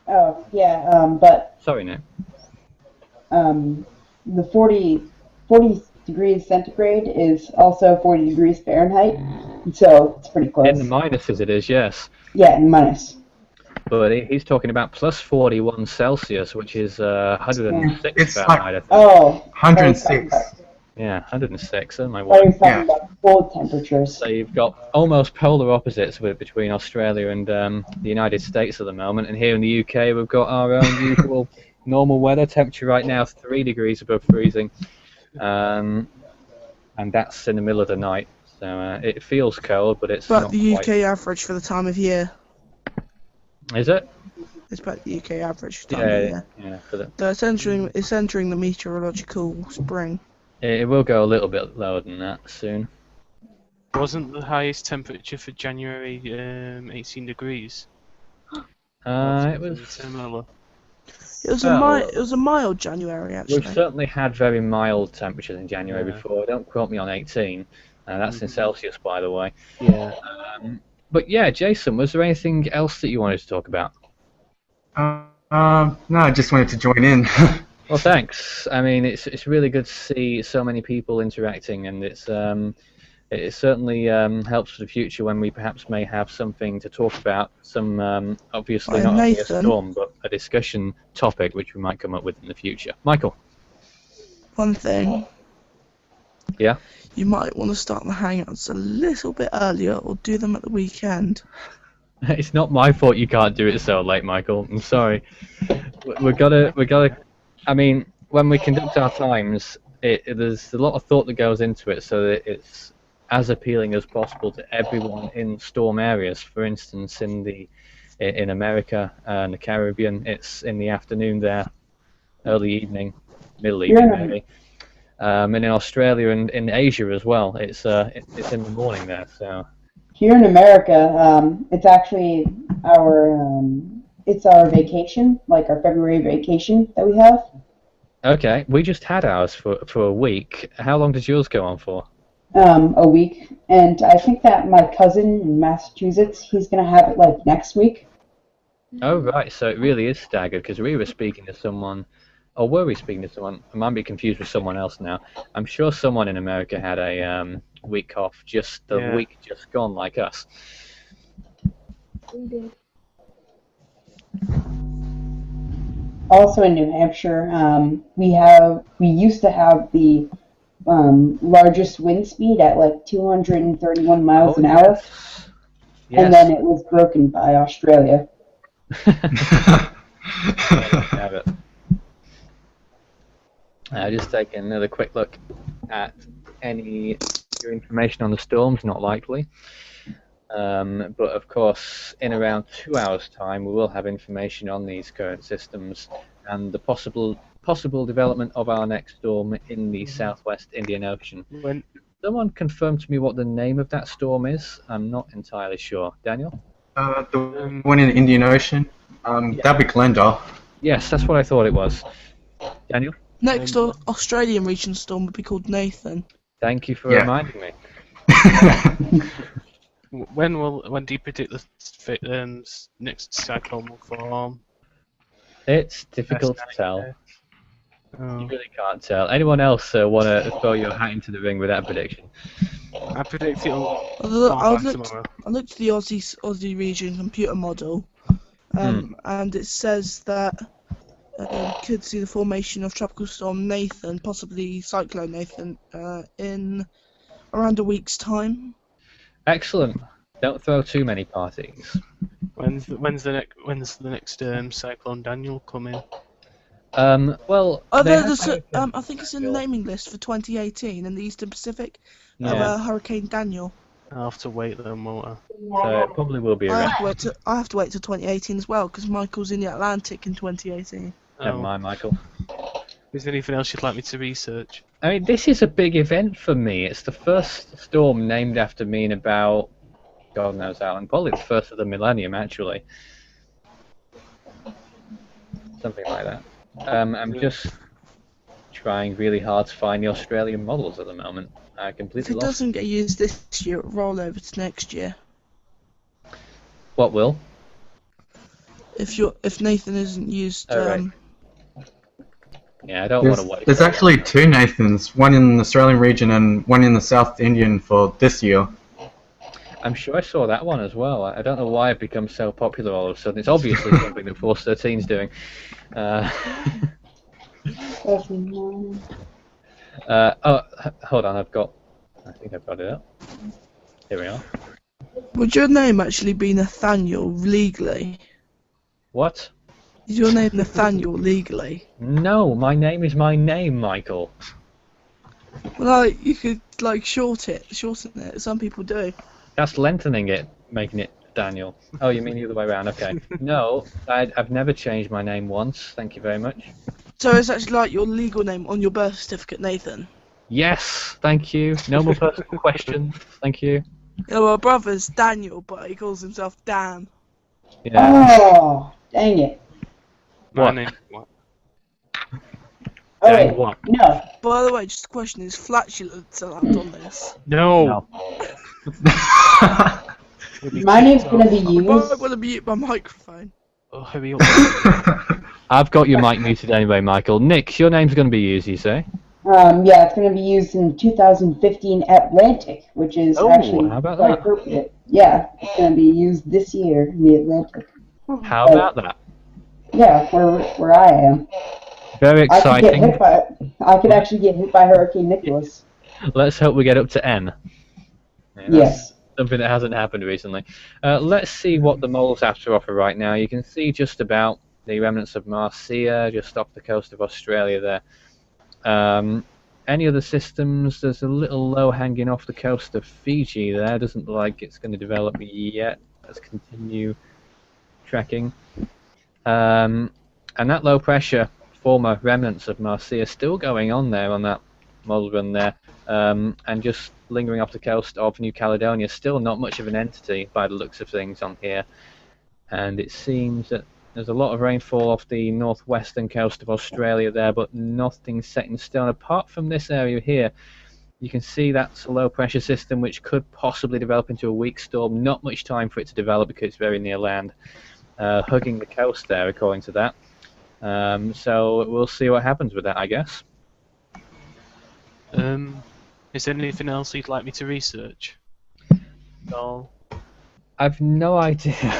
oh yeah, but Sorry, Nick. the 40 degrees centigrade is also 40 degrees Fahrenheit, so it's pretty close. In the minuses it is, yes. Yeah, in minus. But he's talking about plus 41 Celsius, which is 106 It's like- Fahrenheit, I think. Oh, 106. Yeah, 106, oh my I word. was talking Yeah. about cold temperatures. So you've got almost polar opposites between Australia and the United States at the moment, and here in the UK we've got our own usual normal weather. Temperature right now is 3 degrees above freezing, and that's in the middle of the night. So it feels cold, but it's But not the quite. UK average for the time of year. Is it? It's about the UK average for the time of Yeah, year. yeah. For the, So it's entering the meteorological spring. it will go a little bit lower than that soon. wasn't the highest temperature for January 18 degrees? It was. Similar. It was a mild January actually. We've certainly had very mild temperatures in January Yeah. before. Don't quote me on 18. That's in Celsius, by the way. Yeah. But yeah, Jason, was there anything else that you wanted to talk about? No, I just wanted to join in. Well, thanks. I mean, it's really good to see so many people interacting, and it certainly helps for the future when we perhaps may have something to talk about. Some obviously Well, not only a Nathan. storm, but a discussion topic which we might come up with in the future. Michael. One thing. Yeah? You might want to start the hangouts a little bit earlier or do them at the weekend. It's not my fault you can't do it so late, Michael. I'm sorry. We gotta. I mean, when we conduct our times, there's a lot of thought that goes into it, so that it's as appealing as possible to everyone in storm areas. For instance, in America and the Caribbean, it's in the afternoon there, early evening, middle evening maybe. And in Australia and in Asia as well, it's in the morning there. So. Here in America, it's actually our vacation, like our February vacation that we have. Okay, we just had ours for a week. How long did yours go on for? A week, and I think that my cousin in Massachusetts, he's gonna have it like next week. Oh right, so it really is staggered, because we were speaking to someone, or were we speaking to someone? I might be confused with someone else now. I'm sure someone in America had a week off, just the week just gone, like us. We did. Also in New Hampshire, we used to have the largest wind speed at like 231 miles an hour, and then it was broken by Australia. Just taking another quick look at any information on the storms, not likely. But of course, in around 2 hours' time, we will have information on these current systems and the possible development of our next storm in the southwest Indian Ocean. When Someone confirm to me what the name of that storm is? I'm not entirely sure. Daniel? The one in the Indian Ocean, that'd be Glenda. Yes, that's what I thought it was. Daniel? Next Australian region storm would be called Nathan. Thank you for Yeah. reminding me. when do you predict the next cyclone will form? It's difficult to tell. Oh. You really can't tell. Anyone else want to throw your hat into the ring with that prediction? I predict it'll I form back looked tomorrow. at the Aussie region computer model, and it says that could see the formation of tropical storm Nathan, possibly cyclone Nathan, in around a week's time. Excellent. Don't throw too many parties. When's the next cyclone Daniel coming? Well, I they have think it's in the naming list for 2018 in the Eastern Pacific Yeah. of Hurricane Daniel. I'll have to wait then, won't I? So it probably will be I around. have to wait till 2018 as well because Michael's in the Atlantic in 2018. Never mind, Michael. Is there anything else you'd like me to research? I mean, this is a big event for me. It's the first storm named after me in about God knows how, and probably the first of the millennium, actually. Something like that. I'm just trying really hard to find the Australian models at the moment. I If completely it lost. doesn't get used this year, it'll roll over to next year. What will? If Nathan isn't used, Oh, right. Yeah, I don't want to wait. There's actually two Nathans, one in the Australian region and one in the South Indian for this year. I'm sure I saw that one as well. I don't know why it become so popular all of a sudden. It's obviously something that Force 13's doing. Hold on, I think I've got it up. Here we are. would your name actually be Nathaniel legally? What? Is your name Nathaniel legally? No, my name is my name, Michael. Well, like, you could like shorten it. Some people do. That's lengthening it, making it Daniel. Oh, you mean the other way around? Okay. No, I've never changed my name once. Thank you very much. So it's actually like your legal name on your birth certificate, Nathan. Yes, thank you. No more personal questions. Thank you. Yeah, well, my brother's Daniel, but he calls himself Dan. Yeah. Oh, dang it. My What? name. What? Oh, Dang wait. what? No. By the way, just a question: is flatulence allowed on this? No. My name's gonna be I'm used. going to mute my microphone. Oh, hurry up. I've got your mic muted anyway, Michael. Nick, your name's going to be used, you say? Yeah, it's gonna be used in 2015 Atlantic, which is Oh, actually how about quite that? appropriate. Yeah, it's gonna be used this year in the Atlantic. How about that? Yeah, where I am. Very I could get exciting. hit by. I could actually get hit by Hurricane Nicholas. Let's hope we get up to N. Yeah, that's Yes. something that hasn't happened recently. Let's see what the moles have to offer right now. You can see just about the remnants of Marcia just off the coast of Australia there. Any other systems? There's a little low hanging off the coast of Fiji there. Doesn't look like it's going to develop yet. Let's continue tracking. And that low pressure, former remnants of Marcia, still going on there on that model run there. And just lingering off the coast of New Caledonia. Still not much of an entity by the looks of things on here. And it seems that there's a lot of rainfall off the northwestern coast of Australia there, but nothing set in stone. Apart from this area here, you can see that's a low pressure system which could possibly develop into a weak storm. Not much time for it to develop because it's very near land, hugging the coast there, according to that. So we'll see what happens with that, I guess. Is there anything else you'd like me to research? No. I've no idea.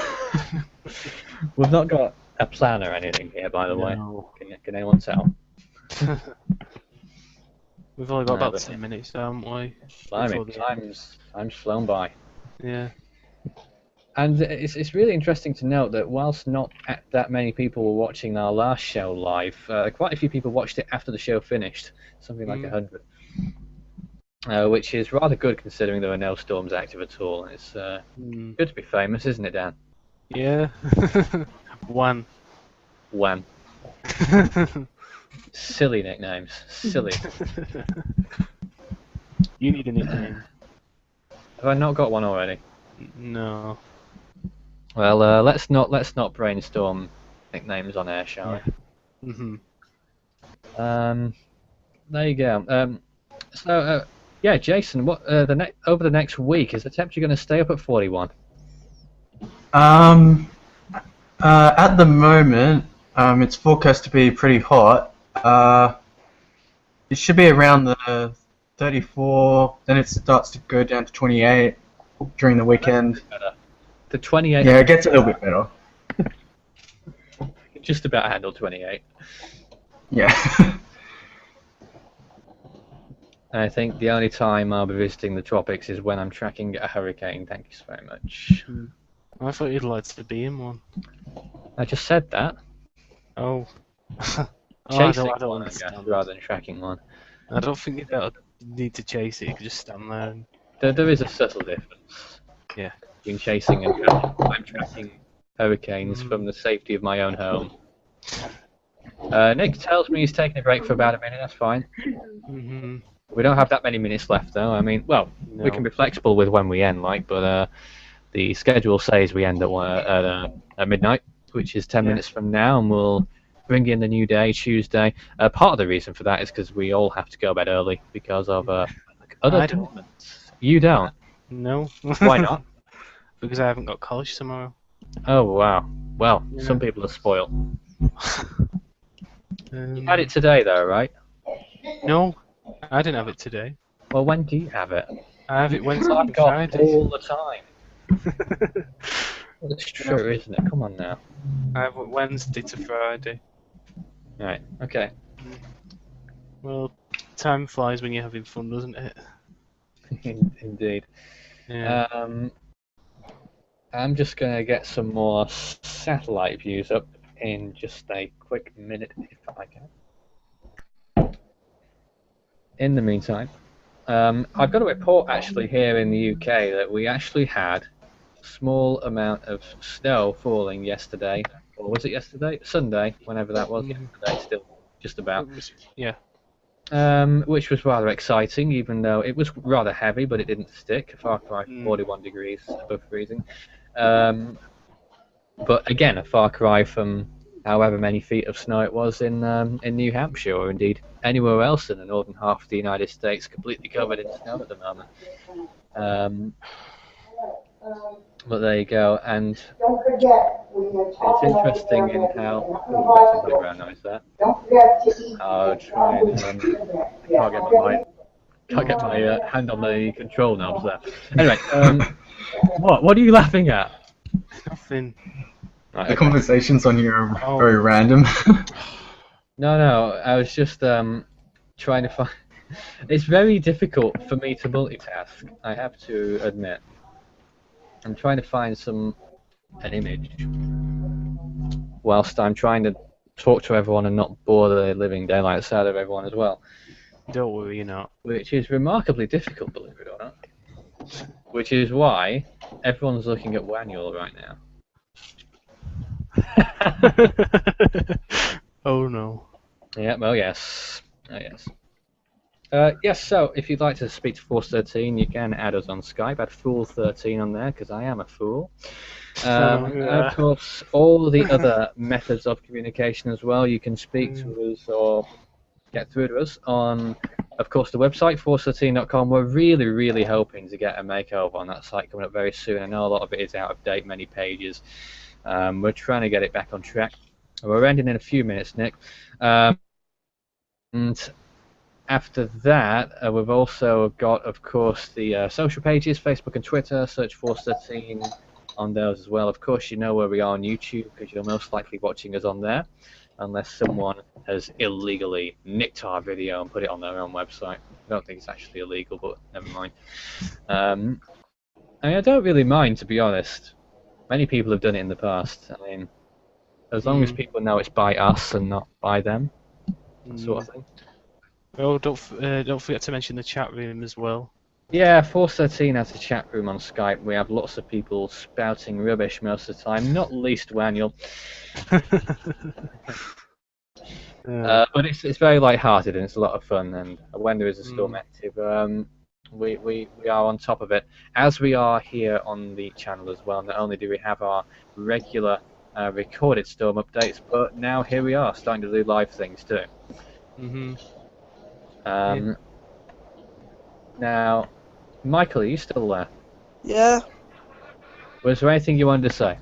We've not got a plan or anything here, by the way. No. Can anyone tell? We've only got No, about but- 10 minutes, haven't we? Blimey, Before the end. time's flown by. Yeah. And it's really interesting to note that whilst not that many people were watching our last show live, quite a few people watched it after the show finished, something like 100. Which is rather good considering there were no storms active at all. It's good to be famous, isn't it, Dan? Yeah. One. When? Silly nicknames. Silly. You need a nickname. Have I not got one already? No. Well, let's not brainstorm nicknames on air, shall we? There you go. Yeah, Jason, what over the next week is the temperature going to stay up at 41? At the moment, it's forecast to be pretty hot. It should be around the 34. Then it starts to go down to 28 during the weekend. The 28. Yeah, it gets a little bit better. Just about handle 28. Yeah. I think the only time I'll be visiting the tropics is when I'm tracking a hurricane. Thanks very much. I thought you'd like to be in one. I just said that. Oh. Chasing I don't one, I guess, understand. rather than tracking one. I don't think you don't need to chase it, you can just stand there and... There is a subtle difference. Yeah. Between chasing and tracking. I'm tracking hurricanes from the safety of my own home. Nick tells me he's taking a break for about a minute. That's fine. We don't have that many minutes left, though. I mean, well, we No. can be flexible with when we end, like, but the schedule says we end at midnight, which is 10 minutes from now, and we'll bring in the new day, Tuesday. Part of the reason for that is because we all have to go to bed early because of other I don't. commitments. You don't? No. Why not? Because I haven't got college tomorrow. Oh, wow. Well, Yeah. some people are spoiled. Um, You had it today, though, right? No, I didn't have it today. Well, when do you have it? I have it Wednesday I've and got Friday. all the time. Well, that's true, isn't it? Come on now. I have it Wednesday to Friday. Right, okay. Well, time flies when you're having fun, doesn't it? Indeed. Yeah. I'm just going to get some more satellite views up in just a quick minute, if I can. In the meantime, I've got a report actually here in the UK that we actually had a small amount of snow falling yesterday. Or was it yesterday? Sunday, whenever that was. Yesterday, still just about. Yeah. Which was rather exciting, even though it was rather heavy, but it didn't stick. Far cry 41 degrees above freezing. But again, a far cry from however many feet of snow it was in New Hampshire, or indeed anywhere else in the northern half of the United States, completely covered in snow at the moment. But there you go, and Don't forget when you're it's interesting in how. Ooh, that's some background noise there. Don't forget to eat. I'll try and can't get my hand on the control knobs there. Anyway, what are you laughing at? Nothing. Right, The okay. conversations on here are Oh. very random. No, I was just trying to find. It's very difficult for me to multitask, I have to admit. I'm trying to find an image whilst I'm trying to talk to everyone and not bore the living daylights out of everyone as well, Don't worry, you're not. which is remarkably difficult, believe it or not. Which is why everyone's looking at Wanuel right now. Oh no. Yeah, well, yes. Oh, yes. Yes, so if you'd like to speak to Force 13, you can add us on Skype. Add Fool 13 on there, because I am a fool. And of course, all the other methods of communication as well. You can speak to us or get through to us on, of course, the website, force13.com. We're really, really hoping to get a makeover on that site coming up very soon. I know a lot of it is out of date, many pages. We're trying to get it back on track. We're ending in a few minutes, Nick. And after that, we've also got, of course, the social pages, Facebook and Twitter. Search Force 13 on those as well. Of course, you know where we are on YouTube because you're most likely watching us on there, unless someone has illegally nicked our video and put it on their own website. I don't think it's actually illegal, but never mind. I mean, I don't really mind, to be honest. Many people have done it in the past. I mean, as long as people know it's by us and not by them, sort of thing. Oh, don't forget to mention the chat room as well. Yeah, Force 13 has a chat room on Skype. We have lots of people spouting rubbish most of the time, not least Wanuel. But it's very light-hearted and it's a lot of fun. And when there is a storm active, we are on top of it, as we are here on the channel as well. Not only do we have our regular recorded storm updates, but now here we are starting to do live things too. Now, Michael, are you still there? Yeah, Was there anything you wanted to say?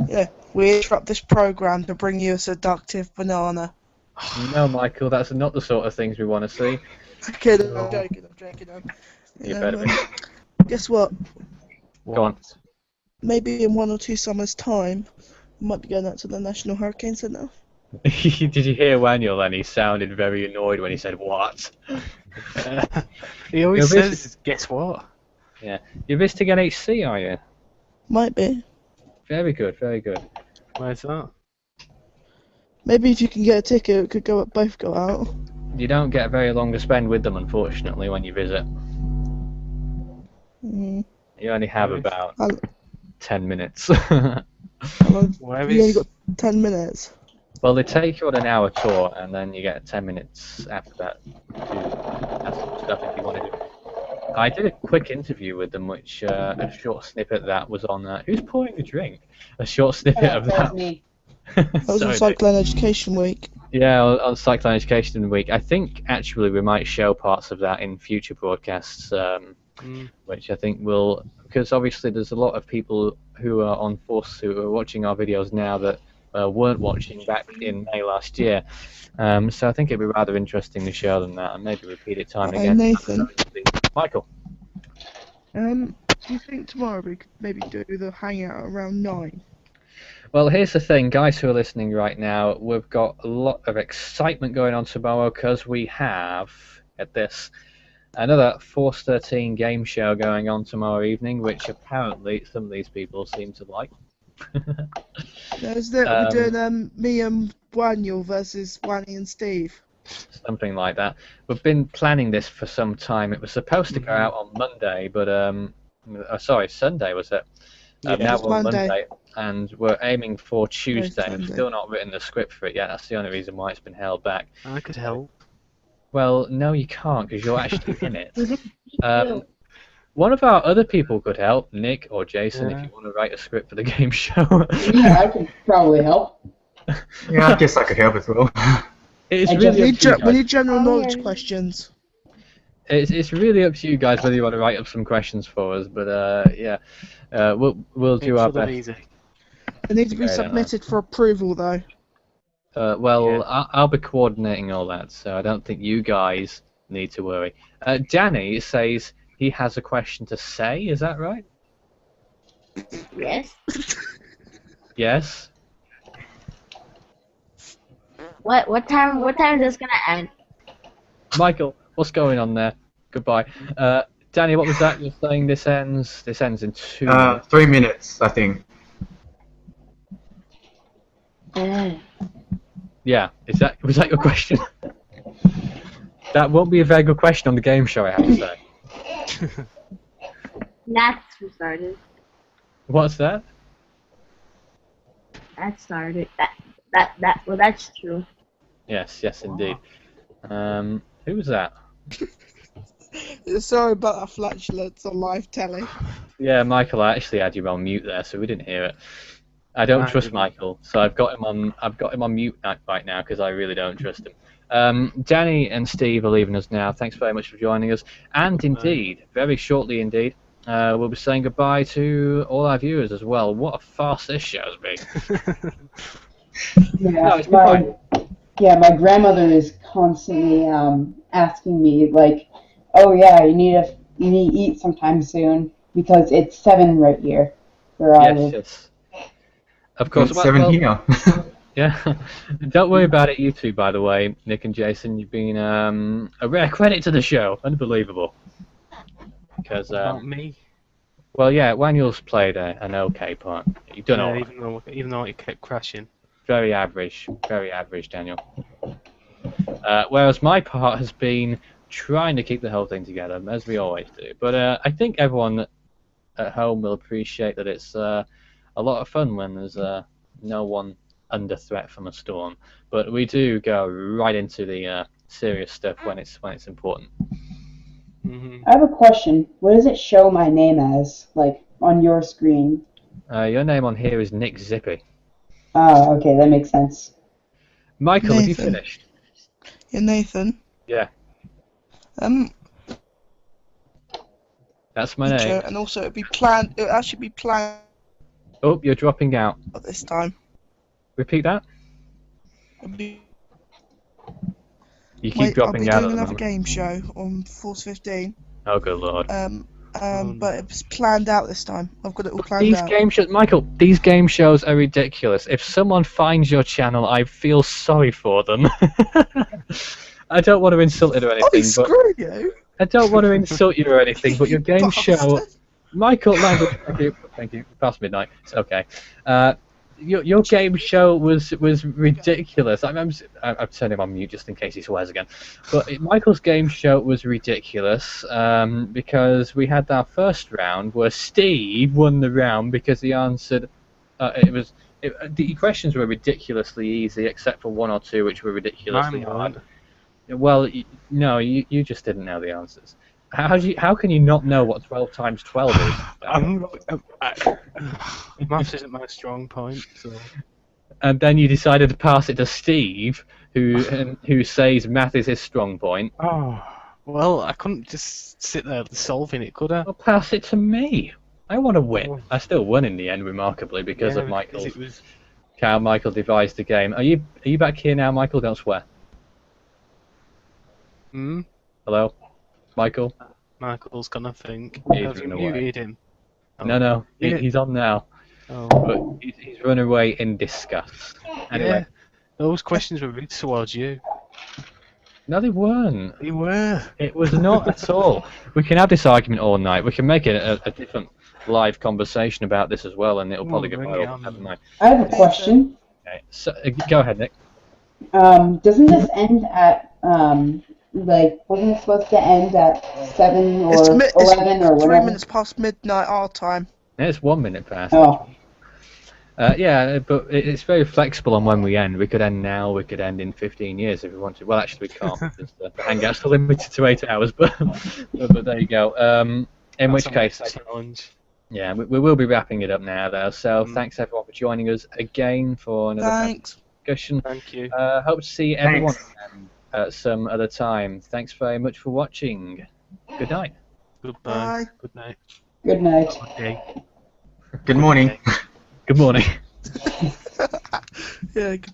yeah. We interrupt this program to bring you a seductive banana. No, Michael, that's not the sort of things we want to see. Okay, I'm joking. You better be. Guess what? Go on. Maybe in 1 or 2 summers' time, we might be going out to the National Hurricane Centre. Did you hear Wanuel then? He sounded very annoyed when he said, "What?" He always Yeah, says, "Guess what?" Yeah. You're visiting NHC, are you? Might be. Very good, very good. Where's that? Maybe if you can get a ticket, we could both go out. You don't get very long to spend with them, unfortunately, when you visit. Mm. You only have about How 10 minutes. long? Where You only is? got 10 minutes. Well, they take you on an hour tour, and then you get 10 minutes after that to ask some stuff if you want to do. I did a quick interview with them, which a short snippet of that was on. Who's pouring the drink? A short snippet of That was that. me. That was on Sorry, Nick. Cyclone Education Week. Yeah, on Cyclone Education Week. I think actually we might show parts of that in future broadcasts, which I think will, because obviously there's a lot of people who are on Force who are watching our videos now that weren't watching back in May last year. So I think it'd be rather interesting to show them that and maybe repeat it time Hey, again. Nathan. Michael. Do you think tomorrow we could maybe do the hangout around 9? Well, here's the thing, guys who are listening right now, we've got a lot of excitement going on tomorrow because we have, at this, another Force 13 game show going on tomorrow evening, which apparently some of these people seem to like. There's that we're doing me and Daniel versus Wanny and Steve. Something like that. We've been planning this for some time. It was supposed to go out on Monday, but sorry, Sunday was it? Now it's we're on Monday. Monday, and we're aiming for Tuesday. I've Sunday. still not written the script for it yet. That's the only reason why it's been held back. I could help. Well, no, you can't because you're actually in it. One of our other people could help, Nick or Jason, if you want to write a script for the game show. Yeah, I could probably help. Yeah, I guess I could help as well. It's I really just- up to you We guys. need general knowledge questions. It's really up to you guys whether you want to write up some questions for us. But yeah, we'll do our For them best. easy. They need to be Okay, I don't know. submitted for approval, though. Well, Yeah. I'll be coordinating all that, so I don't think you guys need to worry. Danny says he has a question to say. Is that right? Yes. Yes. What time is this gonna end? Michael, what's going on there? Goodbye. Danny, what was that? You're saying this ends in 2 minutes. 3 minutes, I think. Yeah. Was that your question? That won't be a very good question on the game show, I have to say. That's who started. What's that? That started. Well, that's true. Yes, indeed. Who was that? Sorry about that flatulence on live telly. Yeah, Michael, I actually had you on mute there, so we didn't hear it. I don't Right, trust didn't. Michael, so I've got him on mute right now because I really don't trust him. Danny and Steve are leaving us now. Thanks very much for joining us. And indeed, very shortly indeed, we'll be saying goodbye to all our viewers as well. What a farce this show's been. Yeah, No, it's been my grandmother is constantly asking me like, "Oh yeah, you need to eat sometime soon because it's 7 right here where I live." Yes. Of course. It's 7 here. Yeah. Don't worry about it, you two, by the way, Nick and Jason. You've been a rare credit to the show. Unbelievable. Because, About me. well, yeah, Waniel's played an okay part. You've done all right. Even though it kept crashing. Very average, Daniel. Whereas my part has been trying to keep the whole thing together, as we always do. But I think everyone at home will appreciate that it's a lot of fun when there's no one under threat from a storm. But we do go right into the serious stuff when it's important. Hmm. I have a question. What does it show my name as, like, on your screen? Your name on here is Nick Zippy. Oh, okay, that makes sense. Michael, have you Nathan. finished? Yeah, Nathan. Yeah, Um, that's my name. and also it'd be planned. It would actually be planned Oh, you're dropping out. at this time. Repeat that. It'd be, You keep I'll be dropping out doing at the another moment. game show on Force 15. Oh, good lord. But it was planned out this time. I've got it all planned These out. game shows, Michael, these game shows are ridiculous. If someone finds your channel, I feel sorry for them. I don't want to insult it or Oh, anything, but screw you! I don't want to insult you or anything, but your game show, Bastard. Michael, thank you. Past midnight, it's okay. Your game show was ridiculous. I'm turning him on mute just in case he swears again. But Michael's game show was ridiculous because we had our first round where Steve won the round because he answered. The questions were ridiculously easy except for one or two which were ridiculously Mine hard. weren't. Well, no, you just didn't know the answers. How can you not know what 12 times 12 is? Maths isn't my strong point, so. And then you decided to pass it to Steve, who says math is his strong point. Oh, well, I couldn't just sit there solving it, could I? Well, pass it to me. I want to win. I still won in the end, remarkably, because of Michael's. It was... How Michael devised the game. Are you back here now, Michael? Don't swear. Hmm? Hello, Michael. Michael's gonna think. He's Have you run away. muted him? Oh. No, he's on now. Oh. But he's run away in disgust. Anyway. Yeah, those questions were rigged towards you. No, they weren't. They were. It was not at all. We can have this argument all night. We can make it a different live conversation about this as well, and it'll probably get bring viral. it on. Never mind. I have a question. Okay, so go ahead, Nick. Doesn't this end at like wasn't it supposed to end at 7 or 11 or it's 3 whatever? minutes past midnight our time. It's 1 minute past. Oh, Yeah, but it's very flexible on when we end. We could end now, we could end in 15 years if we wanted. Well, actually, we can't. Because the Hangout's limited to 8 hours, but there you go. In which case, challenge. yeah, we will be wrapping it up now, though. So thanks everyone for joining us again for another Thanks. discussion. Thank you. Hope to see everyone again at some other time. Thanks very much for watching. Good night. Goodbye. Bye. Good night. good night. Good day. Good morning. Good morning. Yeah. Good